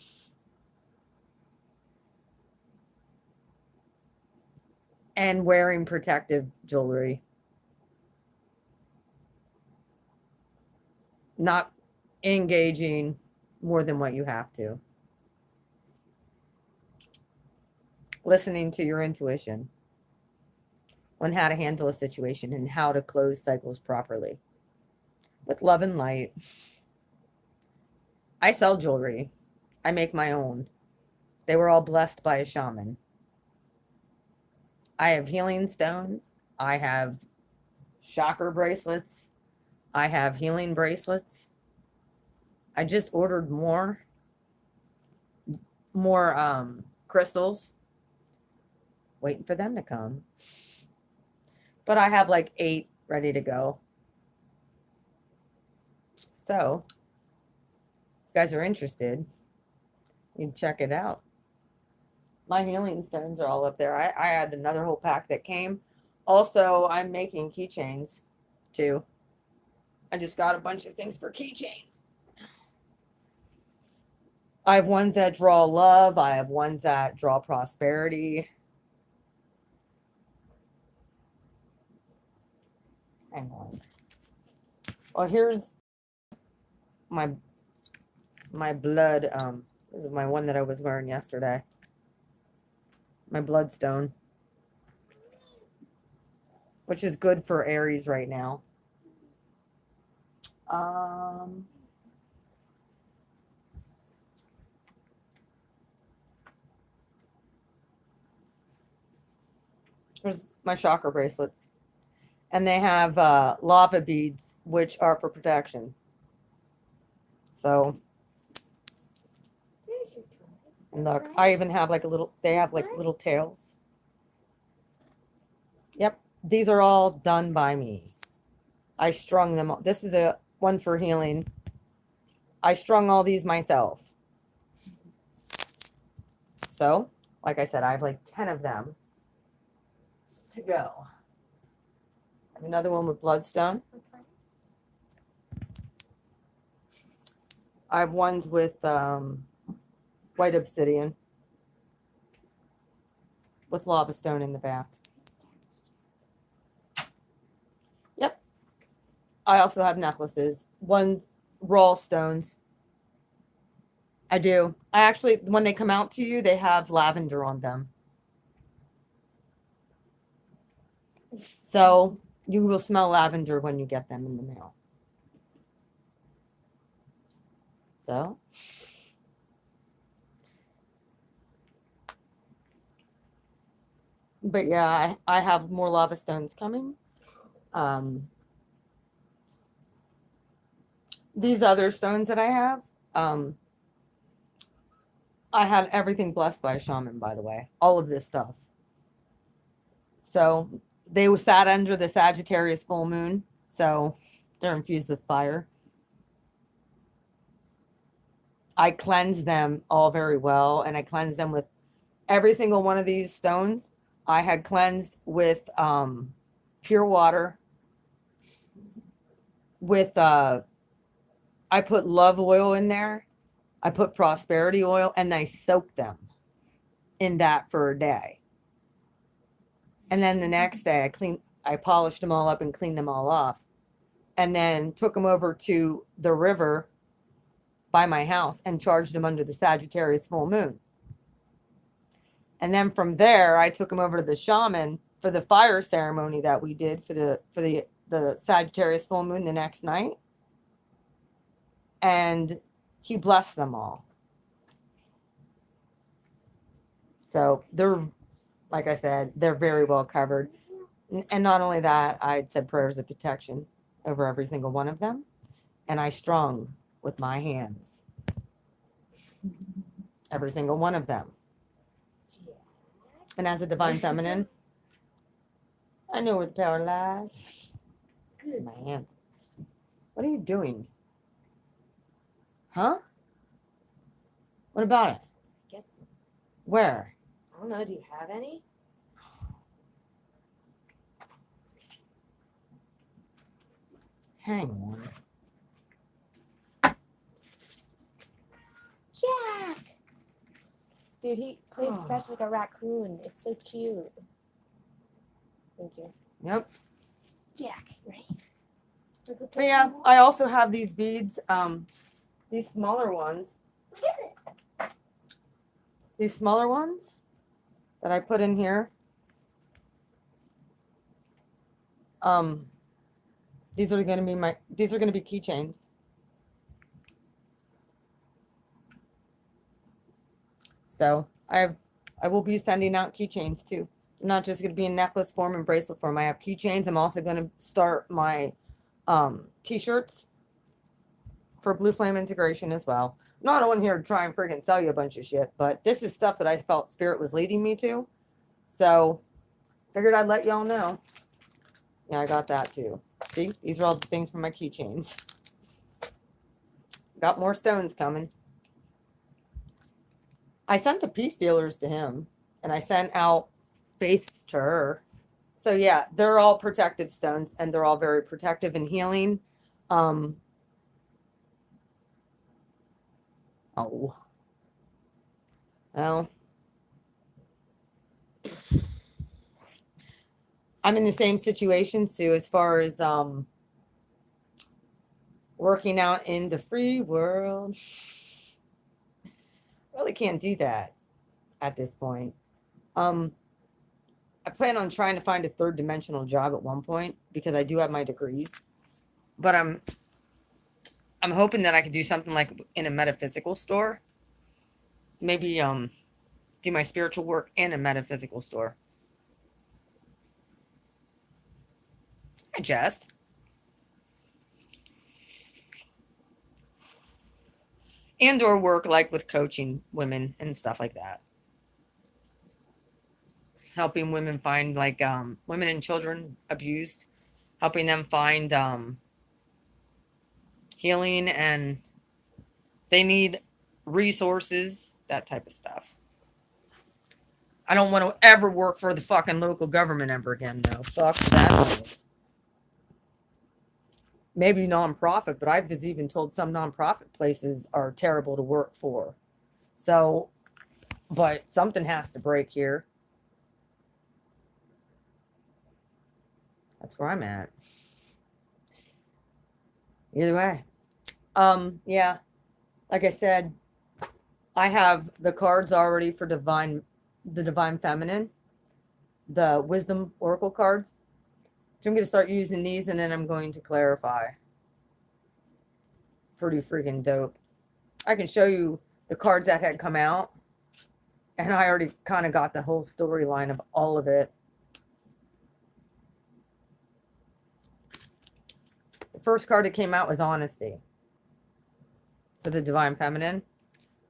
and wearing protective jewelry. Not engaging more than what you have to. Listening to your intuition on how to handle a situation and how to close cycles properly with love and light. I sell jewelry. I make my own. They were all blessed by a shaman. I have healing stones. I have chakra bracelets. I have healing bracelets. I just ordered more crystals. Waiting for them to come. But I have like 8 ready to go. So, if you guys are interested, you can check it out. My healing stones are all up there. I had another whole pack that came. Also, I'm making keychains too. I just got a bunch of things for keychains. I have ones that draw love. I have ones that draw prosperity. Hang on. Well, here's my blood. This is my one that I was wearing yesterday. My bloodstone, which is good for Aries right now. Here's my chakra bracelets. And they have lava beads, which are for protection. So, and look, I even have like they have like little tails. Yep, these are all done by me. I strung them. This is a one for healing. I strung all these myself. So, like I said, I have like 10 of them to go. I have another one with bloodstone. I have ones with white obsidian with lava stone in the back. Yep. I also have necklaces. One's raw stones. I do. I actually, when they come out to you, they have lavender on them. So you will smell lavender when you get them in the mail. So, but yeah, I have more lava stones coming. These other stones that I have, I had everything blessed by a shaman, by the way, all of this stuff. So they sat under the Sagittarius full moon, so they're infused with fire. I cleanse them all very well, and I cleanse them with every single one of these stones. I had cleansed with pure water, with I put love oil in there, I put prosperity oil, and I soaked them in that for a day. And then the next day I polished them all up and cleaned them all off, and then took them over to the river by my house and charged them under the Sagittarius full moon. And then from there, I took them over to the shaman for the fire ceremony that we did for the Sagittarius full moon the next night. And he blessed them all. So they're, like I said, they're very well covered. And not only that, I'd said prayers of protection over every single one of them. And I strung with my hands every single one of them. And as a divine feminine, I know where the power lies. It's in my hands. What are you doing? Huh? What about it? Get some. Where? I don't know. Do you have any? Hang on. Jack! Dude, he plays fetch like a raccoon. It's so cute. Thank you. Yep. Jack, ready? But yeah, I also have these beads, these smaller ones. These smaller ones that I put in here. These are going to be keychains. So I will be sending out keychains too. They're not just going to be in necklace form and bracelet form. I have keychains. I'm also going to start my t-shirts for Blue Flame integration as well. I'm not on here to try and friggin' sell you a bunch of shit, but this is stuff that I felt Spirit was leading me to. So figured I'd let y'all know. Yeah, I got that too. See, these are all the things for my keychains. Got more stones coming. I sent the peace dealers to him, and I sent out faiths to her. So yeah, they're all protective stones, and they're all very protective and healing. Oh, well, I'm in the same situation, Sue, as far as working out in the free world. Really can't do that at this point. I plan on trying to find a third dimensional job at one point because I do have my degrees, but I'm hoping that I could do something like in a metaphysical store. Maybe do my spiritual work in a metaphysical store. Hi, Jess. And or work like with coaching women and stuff like that. Helping women find like women and children abused, helping them find healing, and they need resources, that type of stuff. I don't want to ever work for the fucking local government ever again, though. Fuck that noise. Maybe nonprofit, but I've just even told some nonprofit places are terrible to work for. So, but something has to break here. That's where I'm at. Either way. Yeah. Like I said, I have the cards already for the Divine Feminine, the Wisdom Oracle cards. So I'm going to start using these, and then I'm going to clarify. Pretty freaking dope. I can show you the cards that had come out, and I already kind of got the whole storyline of all of it. The first card that came out was Honesty for the Divine Feminine.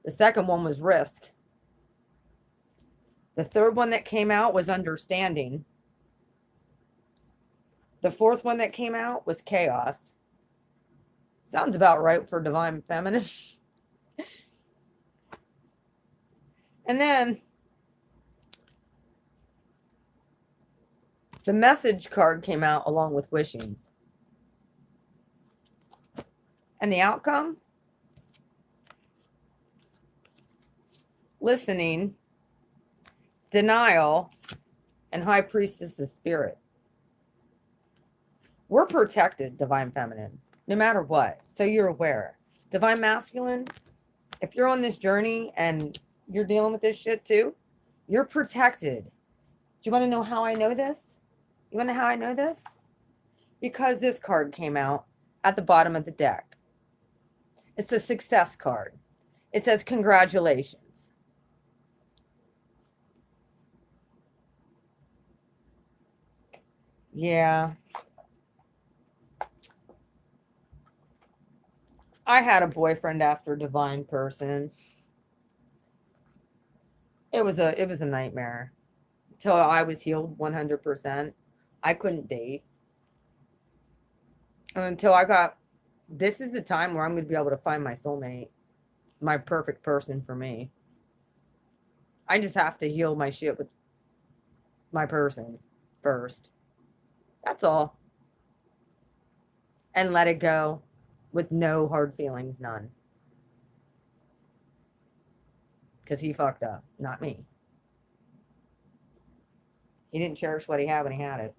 The second one was Risk. The third one that came out was Understanding. The fourth one that came out was Chaos. Sounds about right for Divine Feminine. And then the Message card came out along with Wishing. And the outcome? Listening, Denial, and High Priestess of Spirit. We're protected, Divine Feminine, no matter what. So you're aware. Divine Masculine, if you're on this journey and you're dealing with this shit too, you're protected. Do you want to know how I know this? You want to know how I know this? Because this card came out at the bottom of the deck. It's a success card. It says, congratulations. Yeah. I had a boyfriend after Divine Person. It was a nightmare. Till I was healed 100%. I couldn't date. And until I got, this is the time where I'm going to be able to find my soulmate, my perfect person for me. I just have to heal my shit with my person first. That's all. And let it go with no hard feelings, none. Because he fucked up, not me. He didn't cherish what he had when he had it.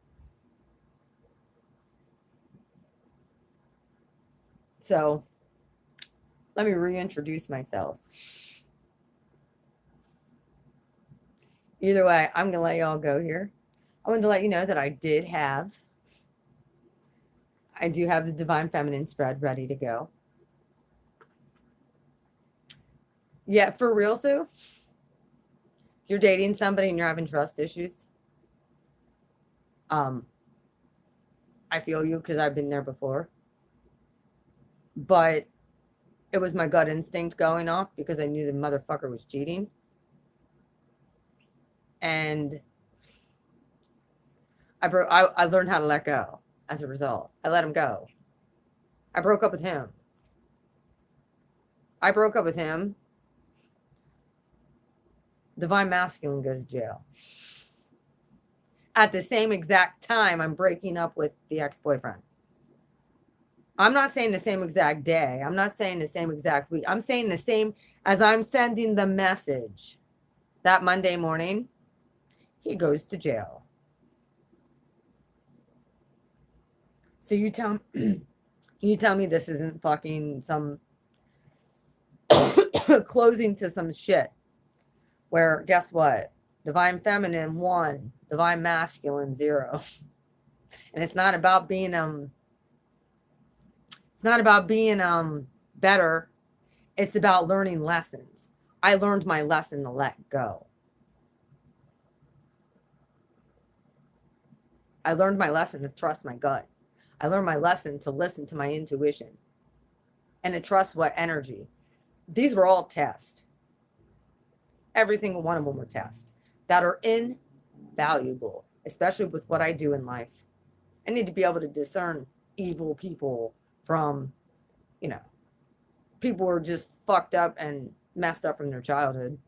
So let me reintroduce myself. Either way, I'm going to let y'all go here. I wanted to let you know that I do have the Divine Feminine spread ready to go. Yeah, for real, Sue. If you're dating somebody and you're having trust issues, I feel you because I've been there before. But it was my gut instinct going off because I knew the motherfucker was cheating. And I learned how to let go as a result. I let him go. I broke up with him. Divine Masculine goes to jail. At the same exact time, I'm breaking up with the ex-boyfriend. I'm not saying the same exact day. I'm not saying the same exact week. I'm saying the same as I'm sending the message. That Monday morning, he goes to jail. So you tell me this isn't fucking some closing to some shit where, guess what? Divine Feminine 1, Divine Masculine 0. And it's not about being better. It's about learning lessons. I learned my lesson to let go. I learned my lesson to trust my gut. I learned my lesson to listen to my intuition and to trust what energy. These were all tests. Every single one of them were tests that are invaluable, especially with what I do in life. I need to be able to discern evil people from, people who are just fucked up and messed up from their childhood.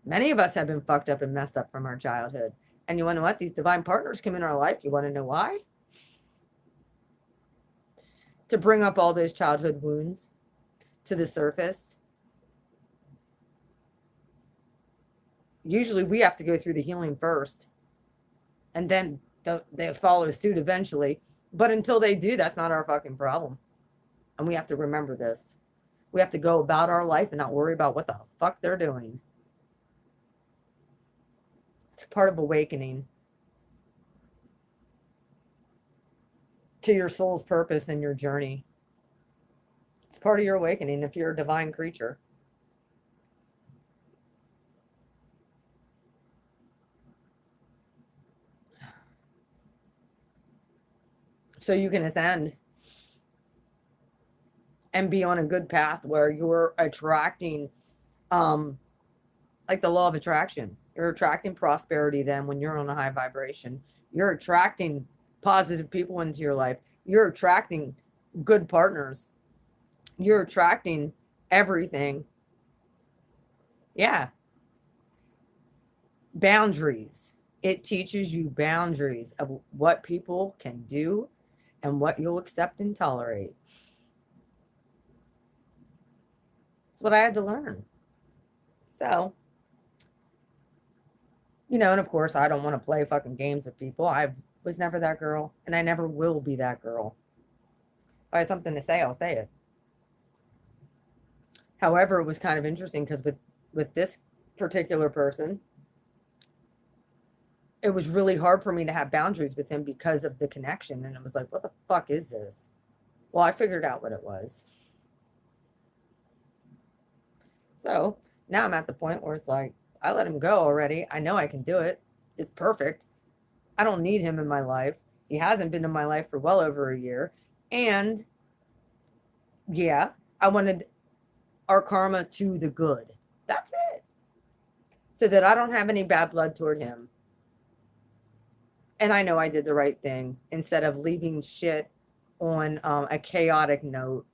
Many of us have been fucked up and messed up from our childhood. And you want to know what? These divine partners come in our life. You want to know why? To bring up all those childhood wounds to the surface. Usually we have to go through the healing first. And then they follow suit eventually. But until they do, that's not our fucking problem. And we have to remember this. We have to go about our life and not worry about what the fuck they're doing. It's part of awakening to your soul's purpose and your journey. It's part of your awakening if you're a divine creature. So you can ascend and be on a good path where you're attracting, like the law of attraction. You're attracting prosperity then when you're on a high vibration. You're attracting positive people into your life. You're attracting good partners. You're attracting everything. Yeah. Boundaries. It teaches you boundaries of what people can do and what you'll accept and tolerate. It's what I had to learn. So, and of course, I don't want to play fucking games with people. I was never that girl, and I never will be that girl. If I have something to say, I'll say it. However, it was kind of interesting because with this particular person, it was really hard for me to have boundaries with him because of the connection. And it was like, what the fuck is this? Well, I figured out what it was. So now I'm at the point where it's like, I let him go already. I know I can do it. It's perfect. I don't need him in my life. He hasn't been in my life for well over a year. And yeah, I wanted our karma to the good. That's it. So that I don't have any bad blood toward him. And I know I did the right thing instead of leaving shit on a chaotic note.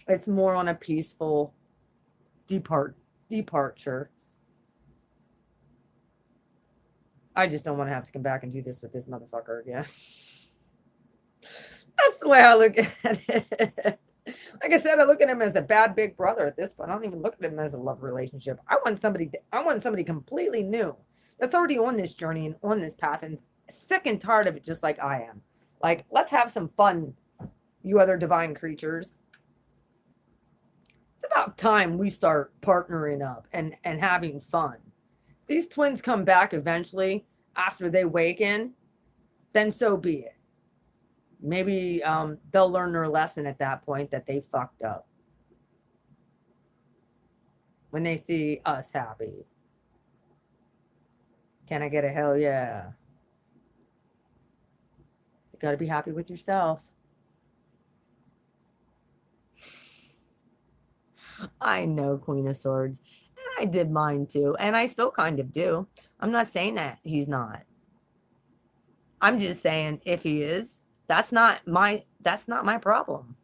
It's more on a peaceful departure. I just don't want to have to come back and do this with this motherfucker again. That's the way I look at it. Like I said, I look at him as a bad big brother at this point. I don't even look at him as a love relationship. I want somebody completely new that's already on this journey and on this path and sick and tired of it, just like I am. Like, let's have some fun, you other divine creatures. It's about time we start partnering up and having fun. If these twins come back eventually after they waken, then so be it. Maybe they'll learn their lesson at that point that they fucked up when they see us happy. Can I get a hell yeah? You got to be happy with yourself. I know, Queen of Swords. And I did mine too. And I still kind of do. I'm not saying that he's not. I'm just saying if he is, that's not my problem.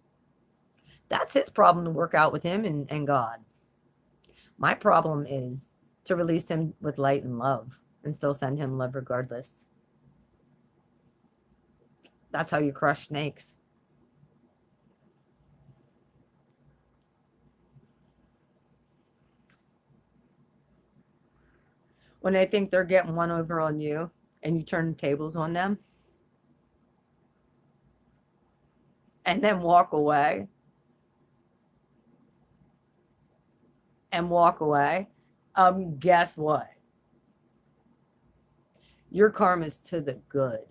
That's his problem to work out with him and God. My problem is to release him with light and love and still send him love regardless. That's how you crush snakes. When they think they're getting one over on you and you turn the tables on them and then walk away guess what? Your karma's to the good.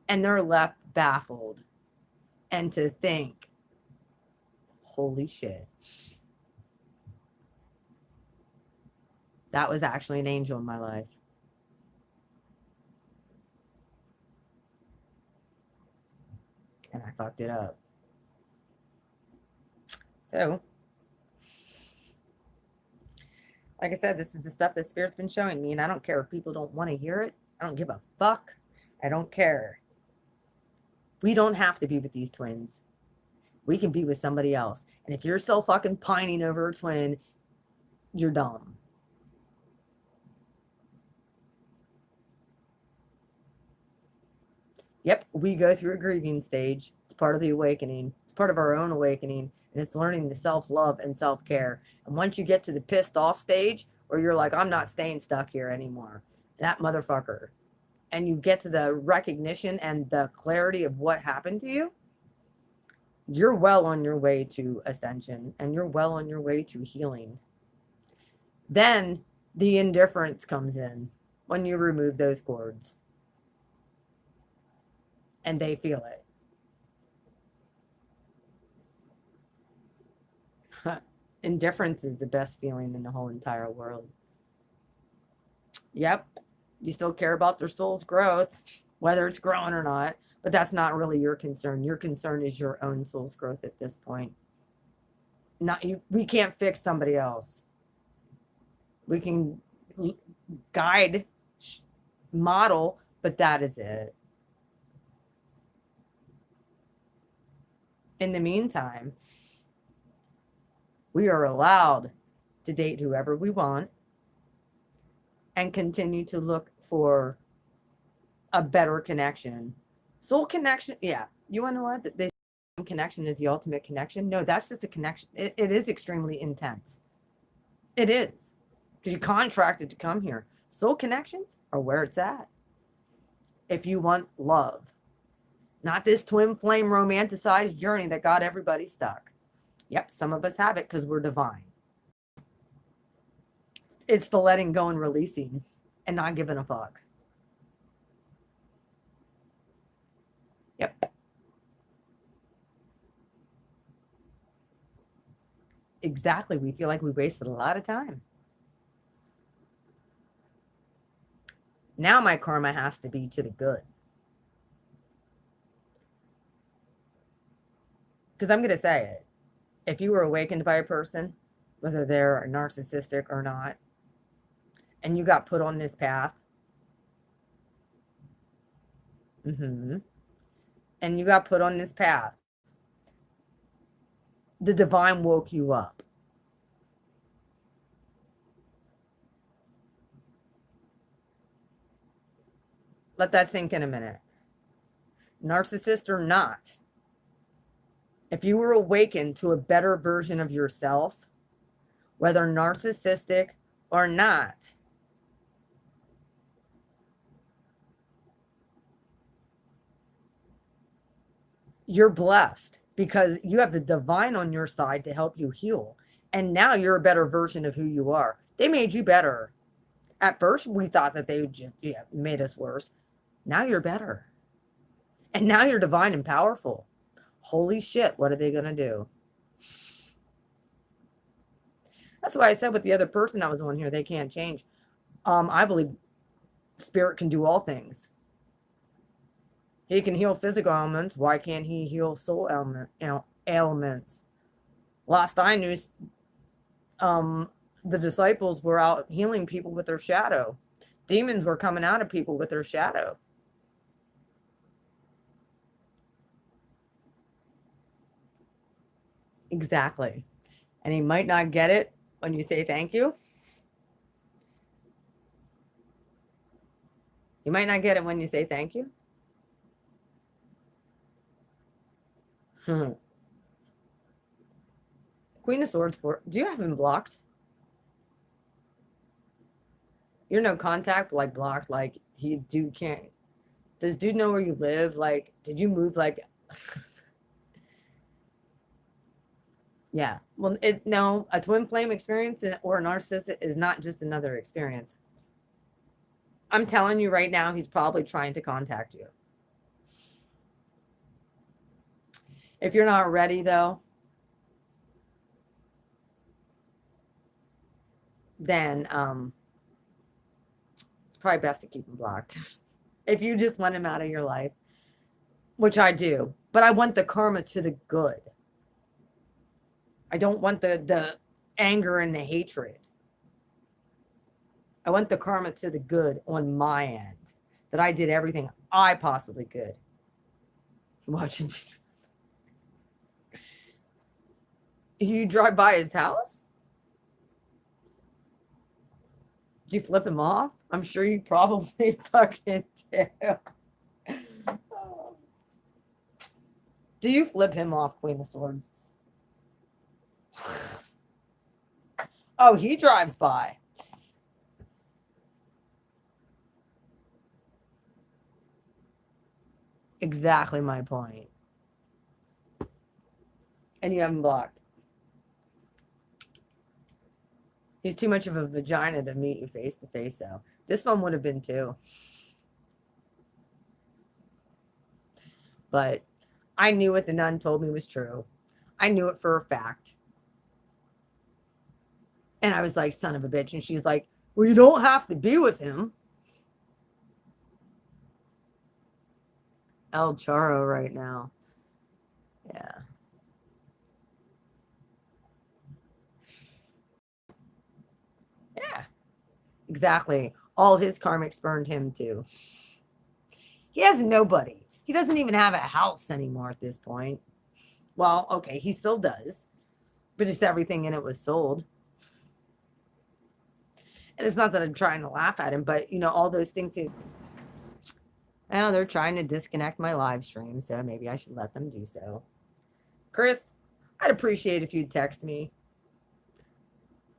And they're left baffled and to think, holy shit, that was actually an angel in my life. And I fucked it up. So, like I said, this is the stuff that Spirit's been showing me, and I don't care if people don't want to hear it. I don't give a fuck. I don't care. We don't have to be with these twins. We can be with somebody else. And if you're still fucking pining over a twin, you're dumb. Yep, we go through a grieving stage. It's part of the awakening. It's part of our own awakening. And it's learning to self-love and self-care. And once you get to the pissed off stage where you're like, I'm not staying stuck here anymore, that motherfucker, and you get to the recognition and the clarity of what happened to you, you're well on your way to ascension and you're well on your way to healing. Then the indifference comes in when you remove those cords and they feel it. Indifference is the best feeling in the whole entire world. Yep, you still care about their soul's growth, whether it's growing or not, but that's not really your concern. Your concern is your own soul's growth at this point. Not you. We can't fix somebody else. We can guide, model, but that is it. In the meantime, we are allowed to date whoever we want and continue to look for a better connection. Soul connection, yeah. You want to know what? This connection is the ultimate connection. No, that's just a connection. It is extremely intense. It is. Because you contracted to come here. Soul connections are where it's at. If you want love. Not this twin flame romanticized journey that got everybody stuck. Yep, some of us have it because we're divine. It's the letting go and releasing and not giving a fuck. Yep. Exactly. We feel like we wasted a lot of time. Now my karma has to be to the good. Because I'm going to say it. If you were awakened by a person, whether they're narcissistic or not, and you got put on this path, and you got put on this path, the divine woke you up. Let that sink in a minute. Narcissist or not, If you were awakened to a better version of yourself, whether narcissistic or not, you're blessed because you have the divine on your side to help you heal. And now you're a better version of who you are. They made you better. At first, we thought that they just made us worse. Now you're better. And now you're divine and powerful. Holy shit, what are they going to do? That's why I said with the other person that was on here, they can't change. I believe spirit can do all things. He can heal physical ailments. Why can't he heal soul ailments? Last I knew, the disciples were out healing people with their shadow. Demons were coming out of people with their shadow. Exactly. And he might not get it when you say thank you. You might not get it when you say thank you. Queen of Swords do you have him blocked? You're no contact, like blocked, like dude can't. Does dude know where you live? Like, did you move like yeah. Well, no, a twin flame experience or a narcissist is not just another experience. I'm telling you right now, he's probably trying to contact you. If you're not ready, though, then it's probably best to keep him blocked. If you just want him out of your life, which I do, but I want the karma to the good. I don't want the anger and the hatred. I want the karma to the good on my end, that I did everything I possibly could. Watching you drive by his house? Do you flip him off? I'm sure you probably fucking do. Do you flip him off, Queen of Swords? Oh, he drives by. Exactly my point. And you have him blocked. He's too much of a vagina to meet you face to face, though. This one would have been too. But I knew what the nun told me was true. I knew it for a fact. And I was like, son of a bitch. And she's like, well, you don't have to be with him. El Charo right now. Yeah. Yeah. Exactly. All his karmics burned him too. He has nobody. He doesn't even have a house anymore at this point. Well, okay, he still does. But just everything in it was sold. And it's not that I'm trying to laugh at him, but all those things. Well, they're trying to disconnect my live stream, so maybe I should let them do so. Chris, I'd appreciate if you'd text me.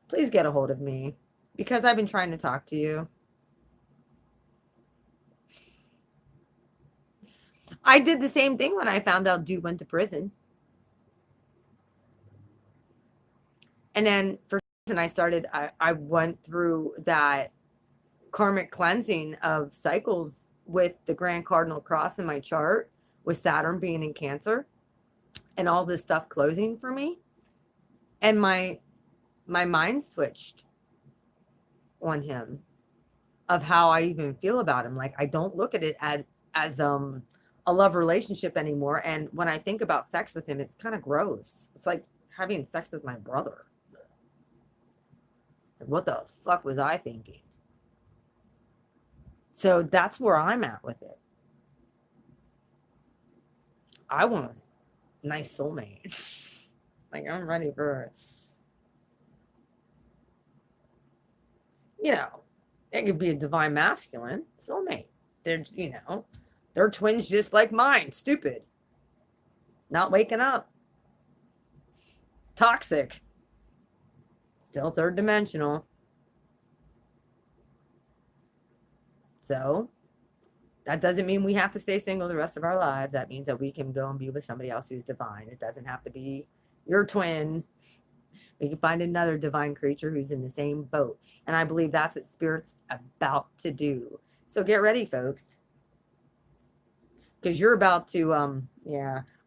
Please get a hold of me because I've been trying to talk to you. I did the same thing when I found out dude went to prison. And then for I went through that karmic cleansing of cycles with the Grand Cardinal Cross in my chart, with Saturn being in Cancer and all this stuff closing for me. And my mind switched on him of how I even feel about him. Like, I don't look at it as a love relationship anymore. And when I think about sex with him, it's kind of gross. It's like having sex with my brother. What the fuck was I thinking? So that's where I'm at with it. I want a nice soulmate. Like, I'm ready for it. It could be a divine masculine soulmate. They're twins just like mine. Stupid. Not waking up. toxic. Still third dimensional. So that doesn't mean we have to stay single the rest of our lives. That means that we can go and be with somebody else who's divine. It doesn't have to be your twin. We can find another divine creature who's in the same boat. And I believe that's what Spirit's about to do. So get ready, folks. Because you're about to,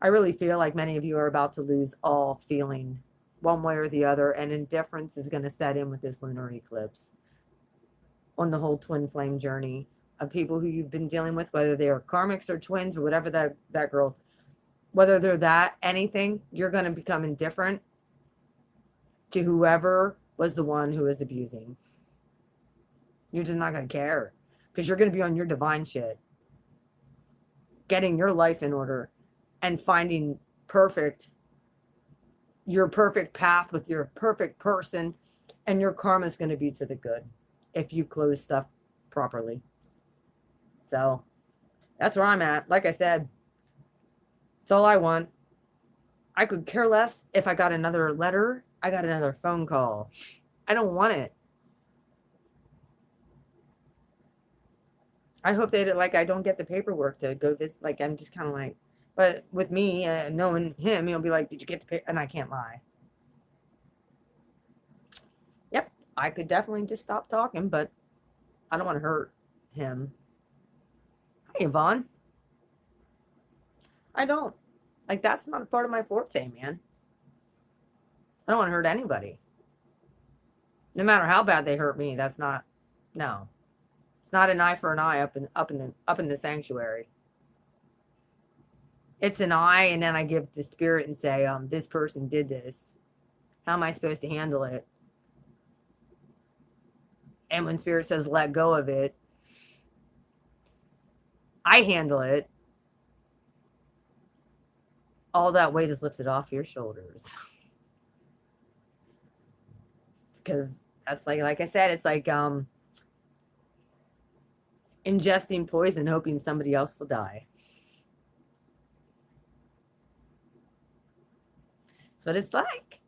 I really feel like many of you are about to lose all feeling one way or the other. And indifference is going to set in with this lunar eclipse on the whole twin flame journey of people who you've been dealing with, whether they are karmics or twins or whatever that girl's, whether they're that, anything, you're going to become indifferent to whoever was the one who was abusing. You're just not going to care because you're going to be on your divine shit, getting your life in order and finding your perfect path with your perfect person, and your karma is going to be to the good if you close stuff properly. So that's where I'm at. Like I said, it's all I want. I could care less if I got another letter. I got another phone call. I don't want it. I hope that I don't get the paperwork to go visit. Like, I'm just kind of like, but with me, knowing him, he'll be like, did you get the paper? And I can't lie. Yep. I could definitely just stop talking, but I don't want to hurt him. Hey, Yvonne. I don't. Like, that's not a part of my forte, man. I don't want to hurt anybody. No matter how bad they hurt me, that's not, no. It's not an eye for an eye up in the sanctuary. It's an eye, and then I give the spirit and say, this person did this. How am I supposed to handle it? And when spirit says let go of it, I handle it. All that weight is lifted off your shoulders. Because that's like I said, it's like ingesting poison, hoping somebody else will die. That's what it's like.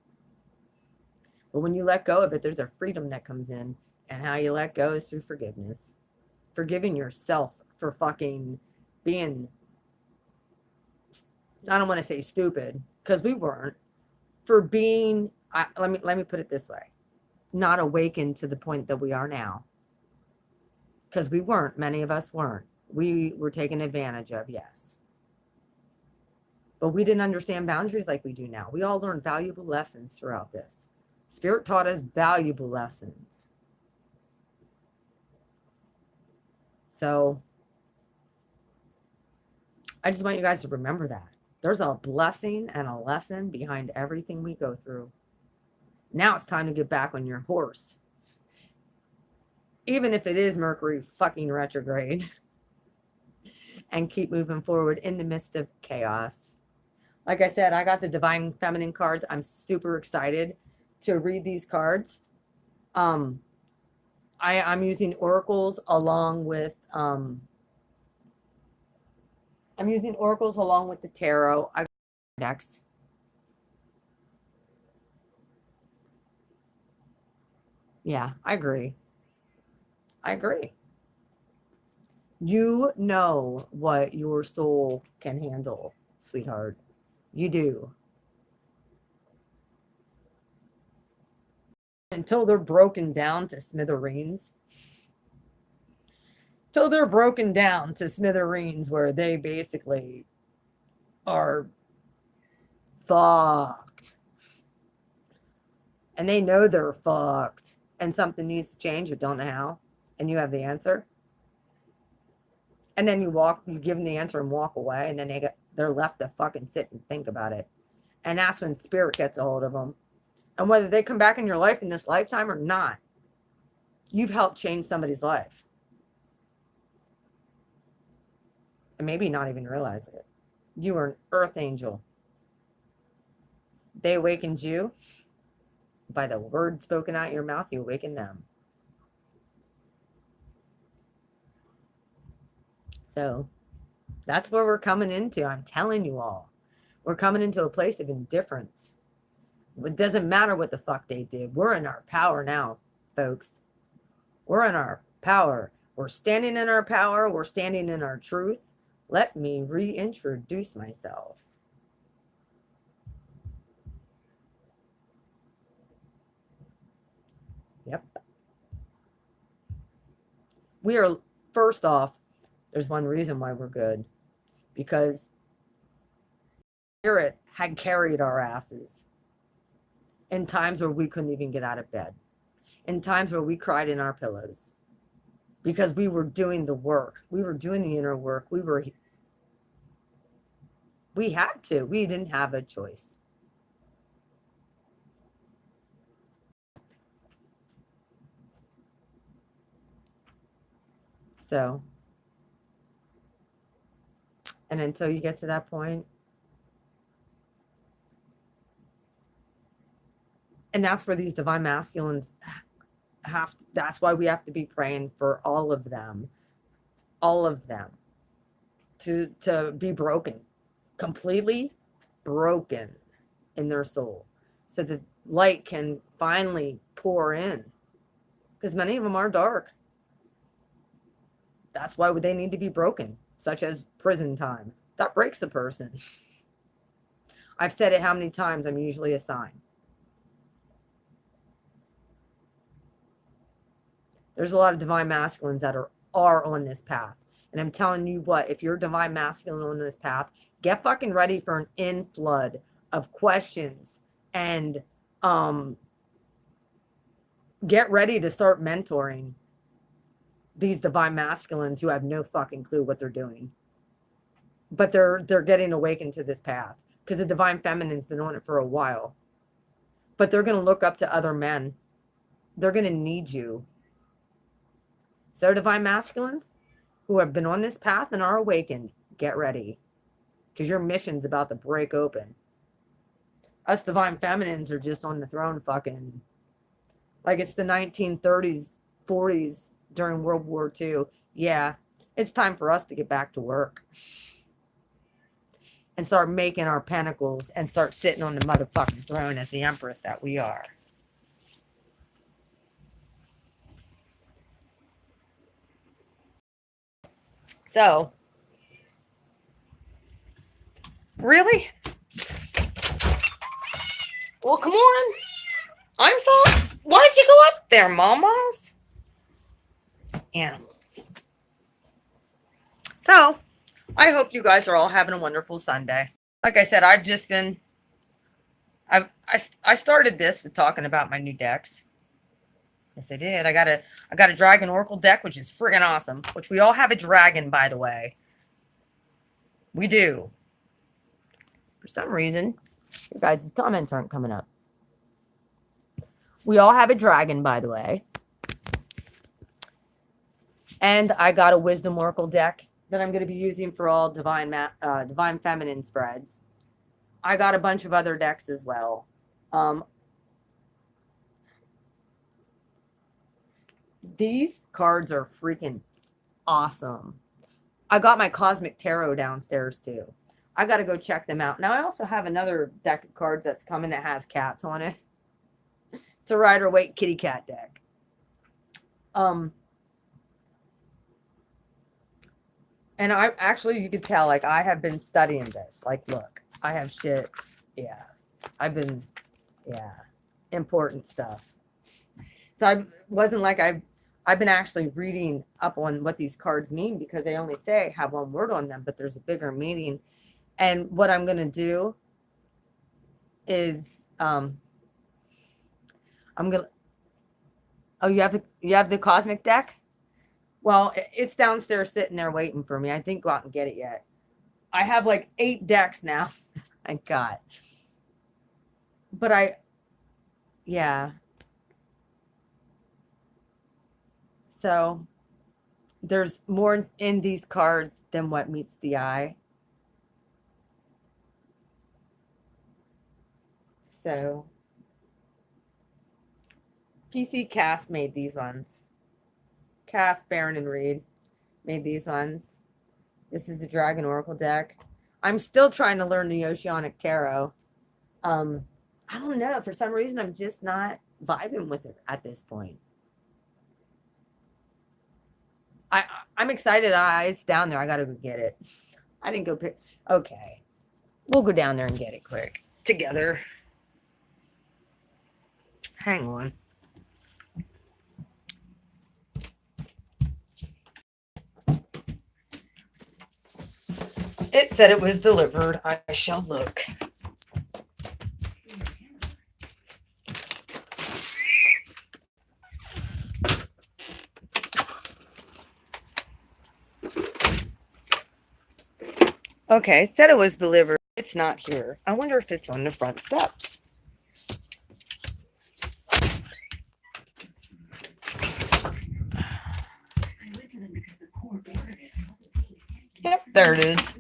But when you let go of it, there's a freedom that comes in. And how you let go is through forgiveness. Forgiving yourself for fucking being, I don't want to say stupid, because we weren't. For being, let me put it this way, not awakened to the point that we are now. Because we weren't. Many of us weren't. We were taken advantage of, yes. But we didn't understand boundaries like we do now. We all learned valuable lessons throughout this. Spirit taught us valuable lessons. So I just want you guys to remember that. There's a blessing and a lesson behind everything we go through. Now it's time to get back on your horse. Even if it is Mercury fucking retrograde. And keep moving forward in the midst of chaos. Like I said, I got the Divine Feminine cards. I'm super excited to read these cards. I'm using oracles along with the tarot. I got decks. Yeah, I agree. You know what your soul can handle, sweetheart. You do. Until they're broken down to smithereens. Till they're broken down to smithereens where they basically are fucked. And they know they're fucked. And something needs to change but don't know how. And you have the answer. And then you give them the answer and walk away. And then they're left to fucking sit and think about it. And that's when spirit gets a hold of them. And whether they come back in your life in this lifetime or not, you've helped change somebody's life. And maybe not even realize it. You are an earth angel. They awakened you. By the word spoken out your mouth, you awaken them. So that's where we're coming into. I'm telling you all. We're coming into a place of indifference. It doesn't matter what the fuck they did. We're in our power now, folks. We're in our power. We're standing in our power. We're standing in our truth. Let me reintroduce myself. Yep. We are, first off, there's one reason why we're good. Because Spirit had carried our asses in times where we couldn't even get out of bed, in times where we cried in our pillows, because we were doing the work. We were doing the inner work. We had to. We didn't have a choice. So, and until you get to that point, and that's where these divine masculines that's why we have to be praying for all of them to be broken, completely broken in their soul, so that light can finally pour in, because many of them are dark. That's why they need to be broken, such as prison time. That breaks a person. I've said it how many times. I'm usually a sign. There's a lot of divine masculines that are on this path. And I'm telling you what, if you're divine masculine on this path, get fucking ready for an inflood of questions, and get ready to start mentoring these divine masculines who have no fucking clue what they're doing. But they're getting awakened to this path, because the divine feminine's been on it for a while. But they're going to look up to other men. They're going to need you. So divine masculines who have been on this path and are awakened, get ready, because your mission's about to break open. Us divine feminines are just on the throne fucking like it's the 1930s, 40s during World War II. Yeah, it's time for us to get back to work and start making our pentacles and start sitting on the motherfucking throne as the empress that we are. So, really? Well, come on. I'm sorry. Why did you go up there, mamas? Animals. So, I hope you guys are all having a wonderful Sunday. Like I said, I've just been... I started this with talking about my new decks. Yes, I did. I got a dragon oracle deck, which is friggin' awesome. Which we all have a dragon, by the way. We do. For some reason, your guys' comments aren't coming up. We all have a dragon, by the way. And I got a wisdom oracle deck that I'm going to be using for all divine feminine spreads. I got a bunch of other decks as well. These cards are freaking awesome. I got my Cosmic Tarot downstairs too. I got to go check them out. Now I also have another deck of cards that's coming that has cats on it. It's a Rider-Waite kitty cat deck. And I actually, you could tell, like, I have been studying this. Like, look, I have shit. Yeah. Important stuff. So I wasn't like I've been actually reading up on what these cards mean, because they only say have one word on them, but there's a bigger meaning. And what I'm going to do is, I'm going to, oh, you have the Cosmic deck? Well, it's downstairs sitting there waiting for me. I didn't go out and get it yet. I have like 8 decks now. I got. But yeah. So there's more in these cards than what meets the eye. So PC Cast made these ones. Cass, Barron, and Reed made these ones. This is the Dragon Oracle deck. I'm still trying to learn the Oceanic Tarot. I don't know. For some reason, I'm just not vibing with it at this point. I'm excited. It's down there. I gotta go get it. I didn't go pick. Okay, we'll go down there and get it quick together. Hang on. It said it was delivered. I shall look. Okay, it said it was delivered. It's not here. I wonder if it's on the front steps. Yep, there it is.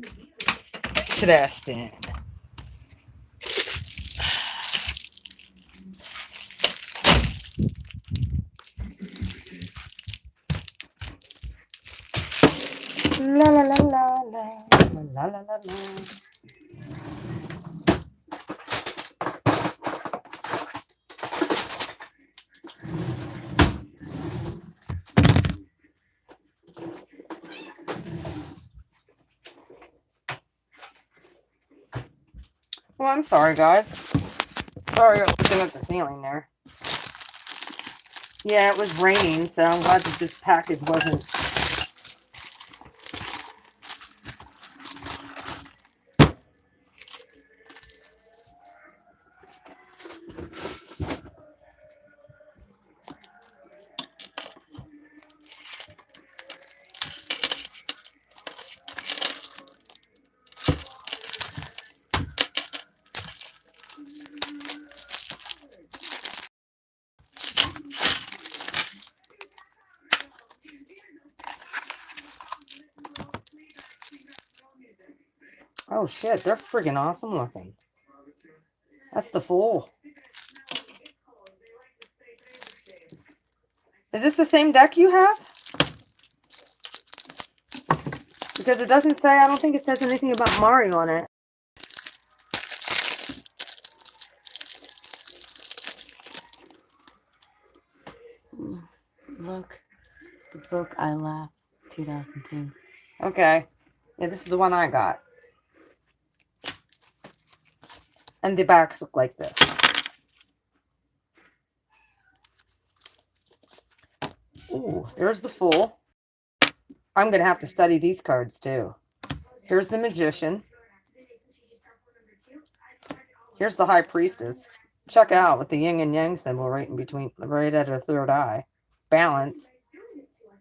Interesting. La la la la la la la la la. Well, I'm sorry, guys. Sorry, I'm looking at the ceiling there. Yeah, it was raining, so I'm glad that this package wasn't. Oh shit, they're friggin' awesome looking. That's the Fool. Is this the same deck you have? Because it doesn't say, I don't think it says anything about Mario on it. Look, the book I Laugh, 2002. Okay. Yeah, this is the one I got. And the backs look like this. Ooh, there's the Fool. I'm going to have to study these cards too. Here's the Magician. Here's the High Priestess. Check out with the yin and yang symbol right in between, right at her third eye. Balance.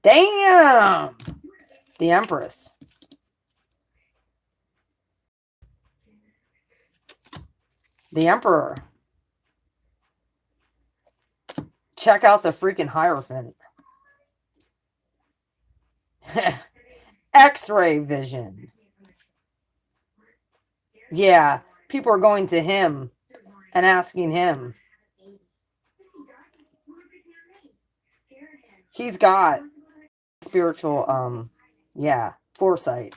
Damn! The Empress. The Emperor. Check out the freaking Hierophant. X-ray vision. Yeah, people are going to him and asking him. He's got spiritual, foresight.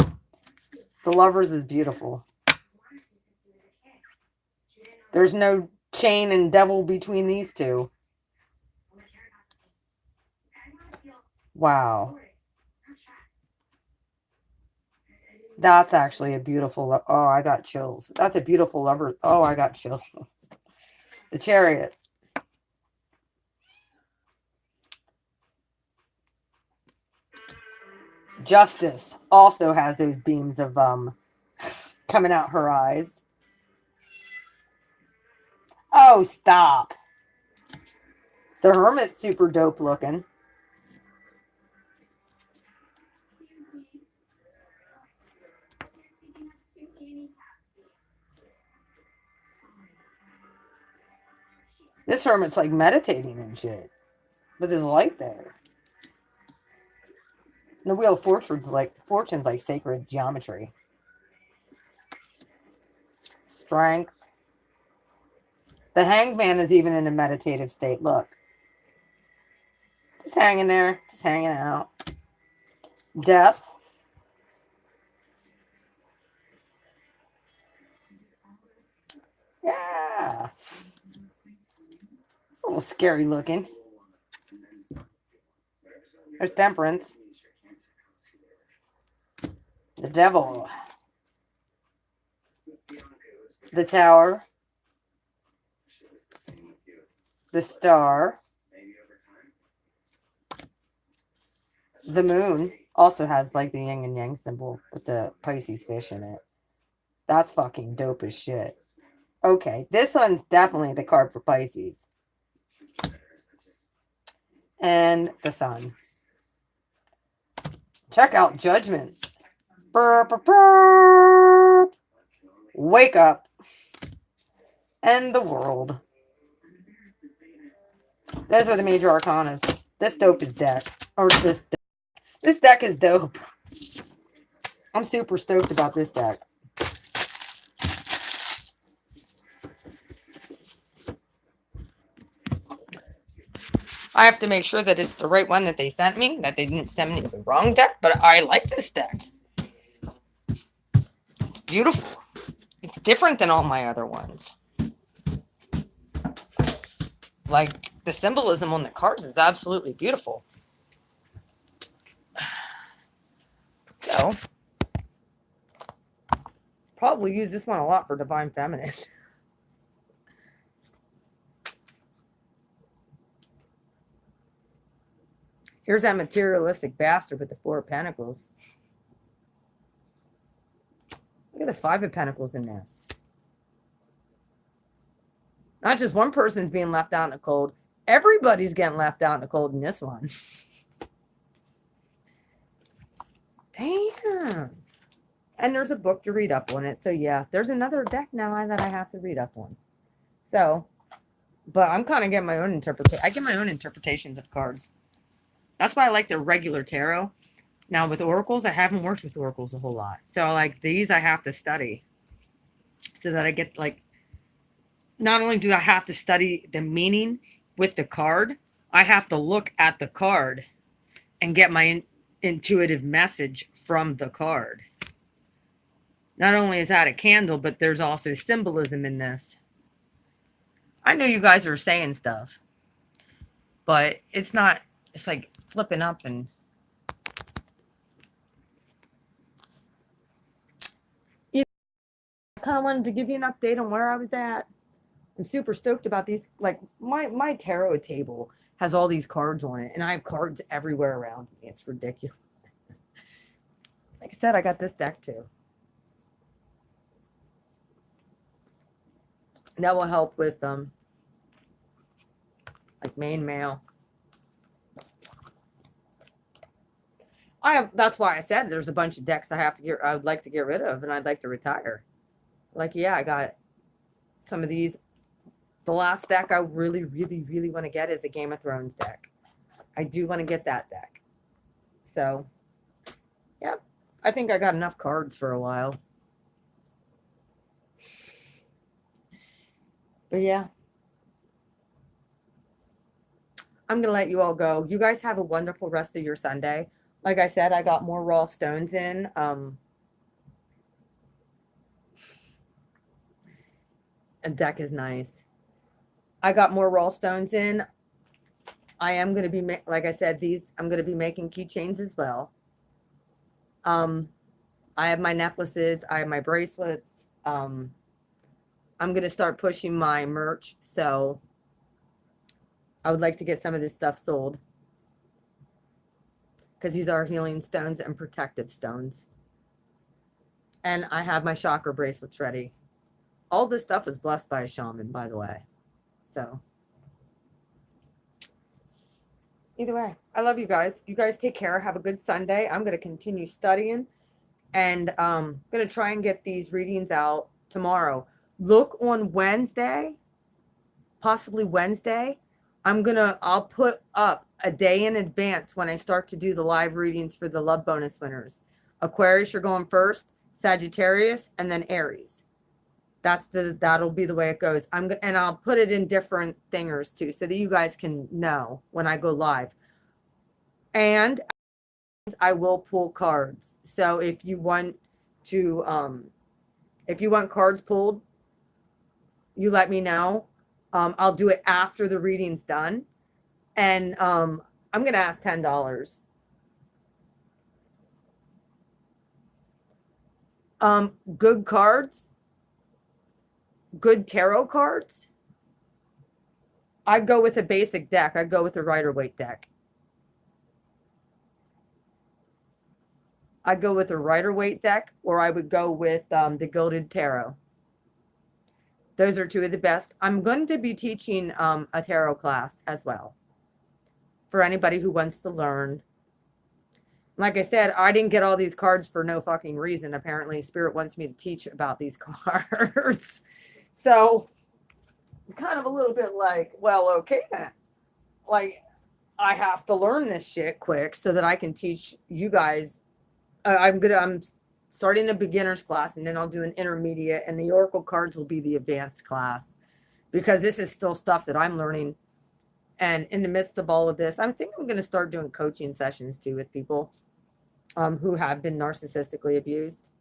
The Lovers is beautiful. There's no chain and devil between these two. Wow. That's actually a beautiful, oh, I got chills. That's a beautiful lover. Oh, I got chills. The Chariot. Justice also has those beams of coming out her eyes. Oh, stop. The Hermit's super dope looking. This Hermit's like meditating and shit with his light there. And the Wheel of Fortune's like sacred geometry. Strength. The Hanged Man is even in a meditative state. Look. Just hanging there. Just hanging out. Death. Yeah. little scary looking. There's Temperance. The Devil. The Tower. The Star. The Moon also has like the yin and yang symbol with the Pisces fish in it. That's fucking dope as shit. Okay, this one's definitely the card for Pisces. And the Sun. Check out Judgment. Burr, burr, burr. Wake up. And the World. Those are the major arcanas. This dope is deck. Or this deck is dope. I'm super stoked about this deck. I have to make sure that it's the right one that they sent me, that they didn't send me the wrong deck, but I like this deck. It's beautiful. It's different than all my other ones. Like, the symbolism on the cards is absolutely beautiful. So, probably use this one a lot for Divine Feminine. Here's that materialistic bastard with the Four of Pentacles. Look at the Five of Pentacles in this. Not just one person's being left out in the cold. Everybody's getting left out in the cold in this one. Damn. And there's a book to read up on it. So yeah, there's another deck now that I have to read up on. So, but I'm kind of getting my own interpretation. I get my own interpretations of cards. That's why I like the regular tarot. Now with oracles, I haven't worked with oracles a whole lot. So like these I have to study. So that I get like, not only do I have to study the meaning with the card, I have to look at the card and get my intuitive message from the card. Not only is that a candle, but there's also symbolism in this. I know you guys are saying stuff, but it's not, it's like flipping up and I kind of wanted to give you an update on where I was at. I'm super stoked about these. Like my tarot table has all these cards on it, and I have cards everywhere around me. It's ridiculous. Like I said, I got this deck too. That will help with like main mail. That's why I said there's a bunch of decks I would like to get rid of and I'd like to retire. Like, yeah, I got some of these. The last deck I really, really, really want to get is a Game of Thrones deck. I do want to get that deck. So, yeah, I think I got enough cards for a while. But yeah, I'm going to let you all go. You guys have a wonderful rest of your Sunday. Like I said, I got more raw stones in. A deck is nice. I got more raw stones in. I am going to be, like I said, I'm going to be making keychains as well. I have my necklaces. I have my bracelets. I'm going to start pushing my merch. So I would like to get some of this stuff sold. Because these are healing stones and protective stones. And I have my chakra bracelets ready. All this stuff was blessed by a shaman, by the way. So, either way, I love you guys. You guys take care. Have a good Sunday. I'm going to continue studying. And I'm going to try and get these readings out tomorrow. Look on Wednesday, possibly Wednesday. I'll put up a day in advance when I start to do the live readings for the love bonus winners. Aquarius, you're going first, Sagittarius, and then Aries. That'll be the way it goes. And I'll put it in different thingers too, so that you guys can know when I go live. And I will pull cards. So if you want cards pulled, you let me know. I'll do it after the reading's done. And I'm going to ask $10. Good cards, good tarot cards. I'd go with a basic deck. I'd go with a Rider-Waite deck. I'd go with a Rider-Waite deck, or I would go with the Gilded Tarot. Those are two of the best. I'm going to be teaching a tarot class as well for anybody who wants to learn. Like I said, I didn't get all these cards for no fucking reason. Apparently, Spirit wants me to teach about these cards. So it's kind of a little bit like, well, okay, like I have to learn this shit quick so that I can teach you guys. I'm starting a beginner's class, and then I'll do an intermediate, and the Oracle cards will be the advanced class, because this is still stuff that I'm learning. And in the midst of all of this, I think I'm going to start doing coaching sessions too with people who have been narcissistically abused.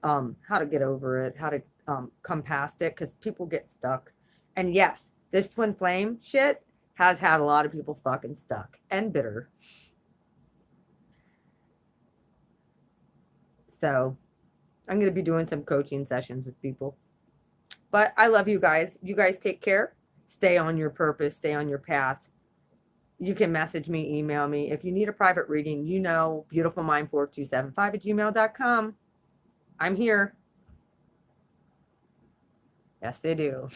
How to get over it, how to come past it, because people get stuck. And yes, this twin flame shit has had a lot of people fucking stuck and bitter. So I'm going to be doing some coaching sessions with people. But I love you guys. You guys take care. Stay on your purpose. Stay on your path. You can message me, email me. If you need a private reading, you know, beautifulmind4275@gmail.com. I'm here. Yes, they do.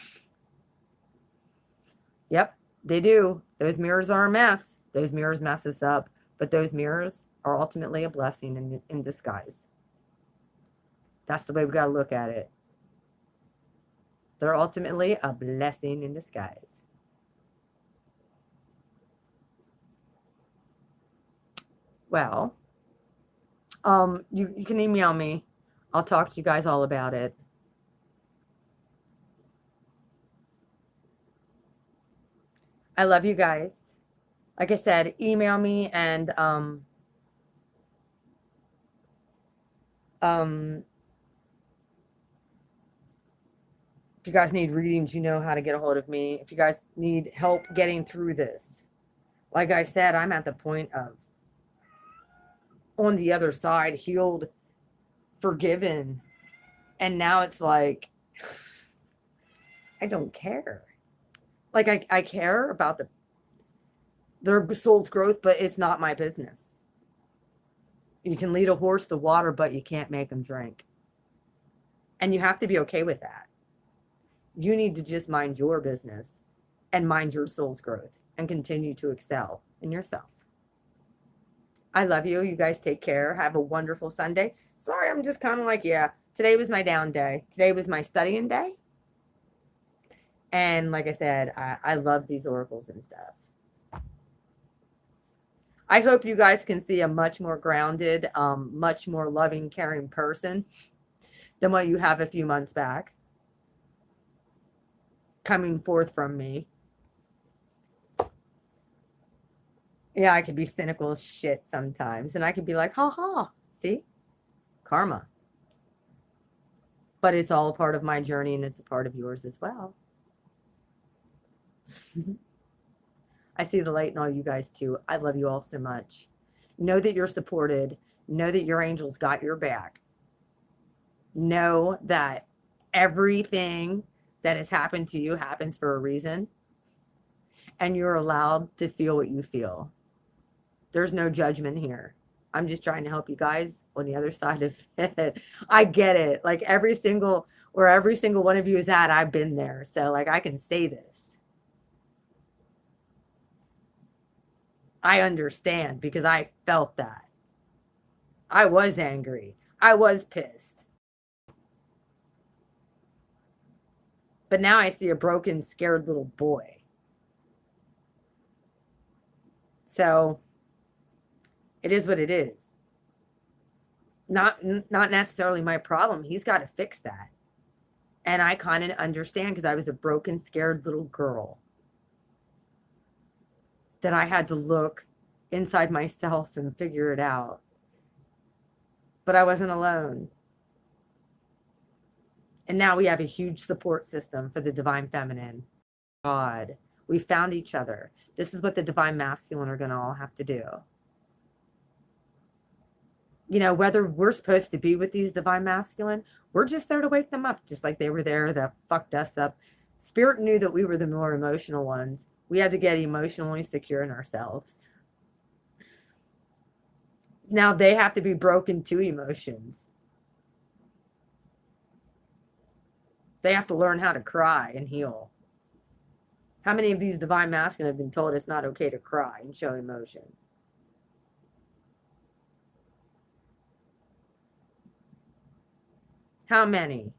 Yep, they do. Those mirrors are a mess. Those mirrors mess us up. But those mirrors are ultimately a blessing in disguise. That's the way we got to look at it. They're ultimately a blessing in disguise. Well, you can email me. I'll talk to you guys all about it. I love you guys. Like I said, email me, and if you guys need readings, you know how to get a hold of me. If you guys need help getting through this, like I said, I'm at the point of on the other side, healed, forgiven. And now it's like, I don't care. Like I care about their soul's growth, but it's not my business. You can lead a horse to water, but you can't make them drink. And you have to be okay with that. You need to just mind your business and mind your soul's growth and continue to excel in yourself. I love you. You guys take care. Have a wonderful Sunday. Sorry, I'm just kind of like, yeah, today was my down day. Today was my studying day. And like I said, I love these oracles and stuff. I hope you guys can see a much more grounded, much more loving, caring person than what you have a few months back coming forth from me. Yeah, I could be cynical as shit sometimes. And I could be like, ha ha, see? Karma. But it's all a part of my journey, and it's a part of yours as well. I see the light in all you guys too. I love you all so much. Know that you're supported. Know that your angels got your back. Know that everything that has happened to you happens for a reason. And you're allowed to feel what you feel. There's no judgment here. I'm just trying to help you guys on the other side of it. I get it. Like every single one of you is at, I've been there. So like I can say this. I understand because I felt that. I was angry. I was pissed. But now I see a broken, scared little boy. So it is what it is. Not necessarily my problem. He's got to fix that. And I kind of understand because I was a broken, scared little girl. That I had to look inside myself and figure it out. But I wasn't alone. And now we have a huge support system for the divine feminine. God, we found each other. This is what the divine masculine are going to all have to do. You know, whether we're supposed to be with these divine masculine, we're just there to wake them up, just like they were there that fucked us up. Spirit knew that we were the more emotional ones. We had to get emotionally secure in ourselves. Now they have to be broken to emotions. They have to learn how to cry and heal. How many of these divine masculine have been told it's not okay to cry and show emotion? How many?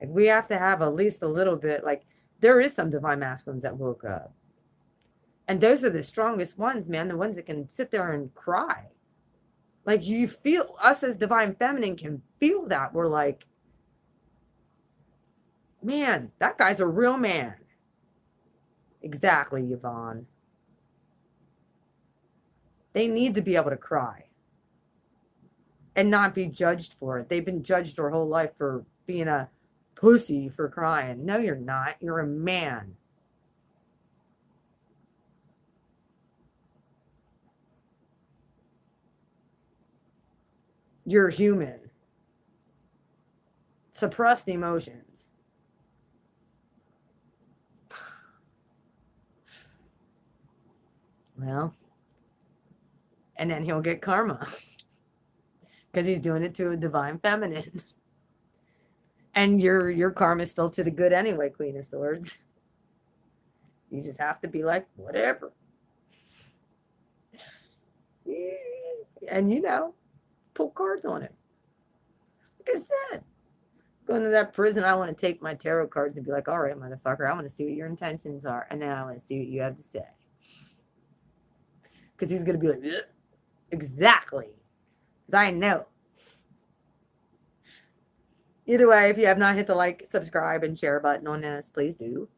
Like, we have to have at least a little bit, like, there is some divine masculines that woke up. And those are the strongest ones, man, the ones that can sit there and cry. Like, you feel, us as divine feminine can feel that. We're like, man, that guy's a real man. Exactly, Yvonne. They need to be able to cry and not be judged for it. They've been judged their whole life for being a pussy for crying. No, you're not. You're a man. You're human. Suppressed emotions. Well, and then he'll get karma because he's doing it to a divine feminine. And your karma is still to the good anyway, Queen of Swords. You just have to be like, whatever. And, you know, pull cards on it. Like I said, going to that prison, I want to take my tarot cards and be like, all right, motherfucker, I want to see what your intentions are. And then I want to see what you have to say. Because he's going to be like, ugh. Exactly. Because I know. Either way, if you have not hit the like, subscribe, and share button on this, please do.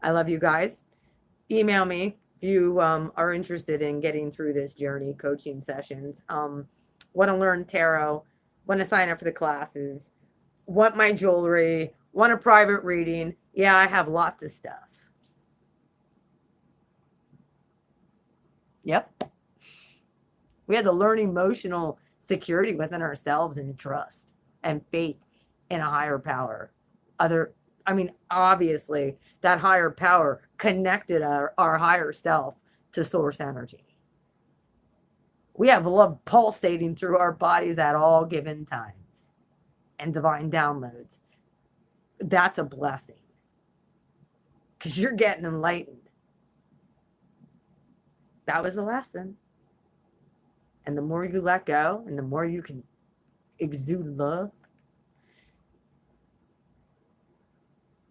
I love you guys. Email me if you are interested in getting through this journey, coaching sessions, want to learn tarot, want to sign up for the classes, want my jewelry, want a private reading. Yeah, I have lots of stuff. Yep. We had to learn emotional security within ourselves and trust and faith in a higher power. Obviously, that higher power connected our higher self to source energy. We have love pulsating through our bodies at all given times and divine downloads. That's a blessing because you're getting enlightened. That was a lesson. And the more you let go and the more you can exude love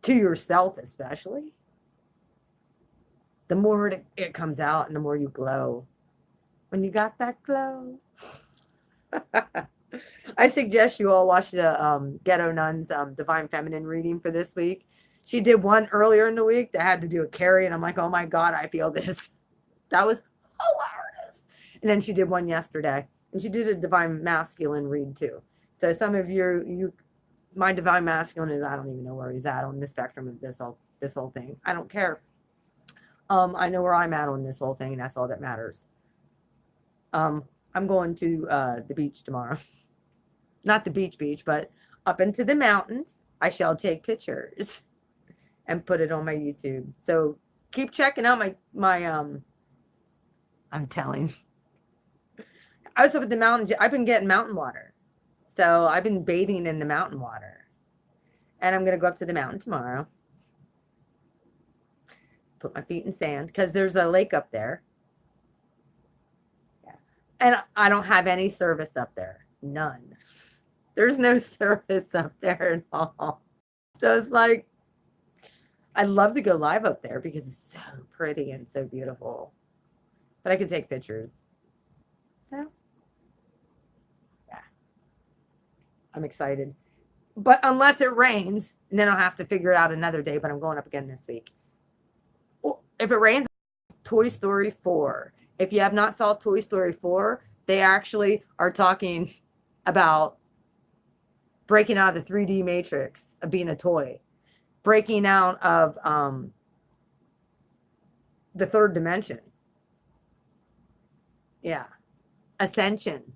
to yourself, especially, the more it comes out and the more you glow. When you got that glow. I suggest you all watch the Ghetto Nun's Divine Feminine reading for this week. She did one earlier in the week that had to do a carry, and I'm like, oh my God, I feel this. That was hilarious. And then she did one yesterday, and she did a Divine Masculine read too. So some of my Divine Masculine is, I don't even know where he's at on the spectrum of this whole thing. I don't care. I know where I'm at on this whole thing, and that's all that matters. I'm going to the beach tomorrow. Not the beach, but up into the mountains. I shall take pictures and put it on my YouTube. So keep checking out my I'm telling. I was up at the mountain. I've been getting mountain water. So I've been bathing in the mountain water. And I'm going to go up to the mountain tomorrow. Put my feet in sand because there's a lake up there. Yeah. And I don't have any service up there. None. There's no service up there at all. So it's like, I'd love to go live up there because it's so pretty and so beautiful. But I could take pictures. So, yeah. I'm excited. But unless it rains, and then I'll have to figure it out another day, but I'm going up again this week. If it rains, Toy Story 4. If you have not saw Toy Story 4, they actually are talking about breaking out of the 3D matrix of being a toy, breaking out of the third dimension. Yeah. Ascension.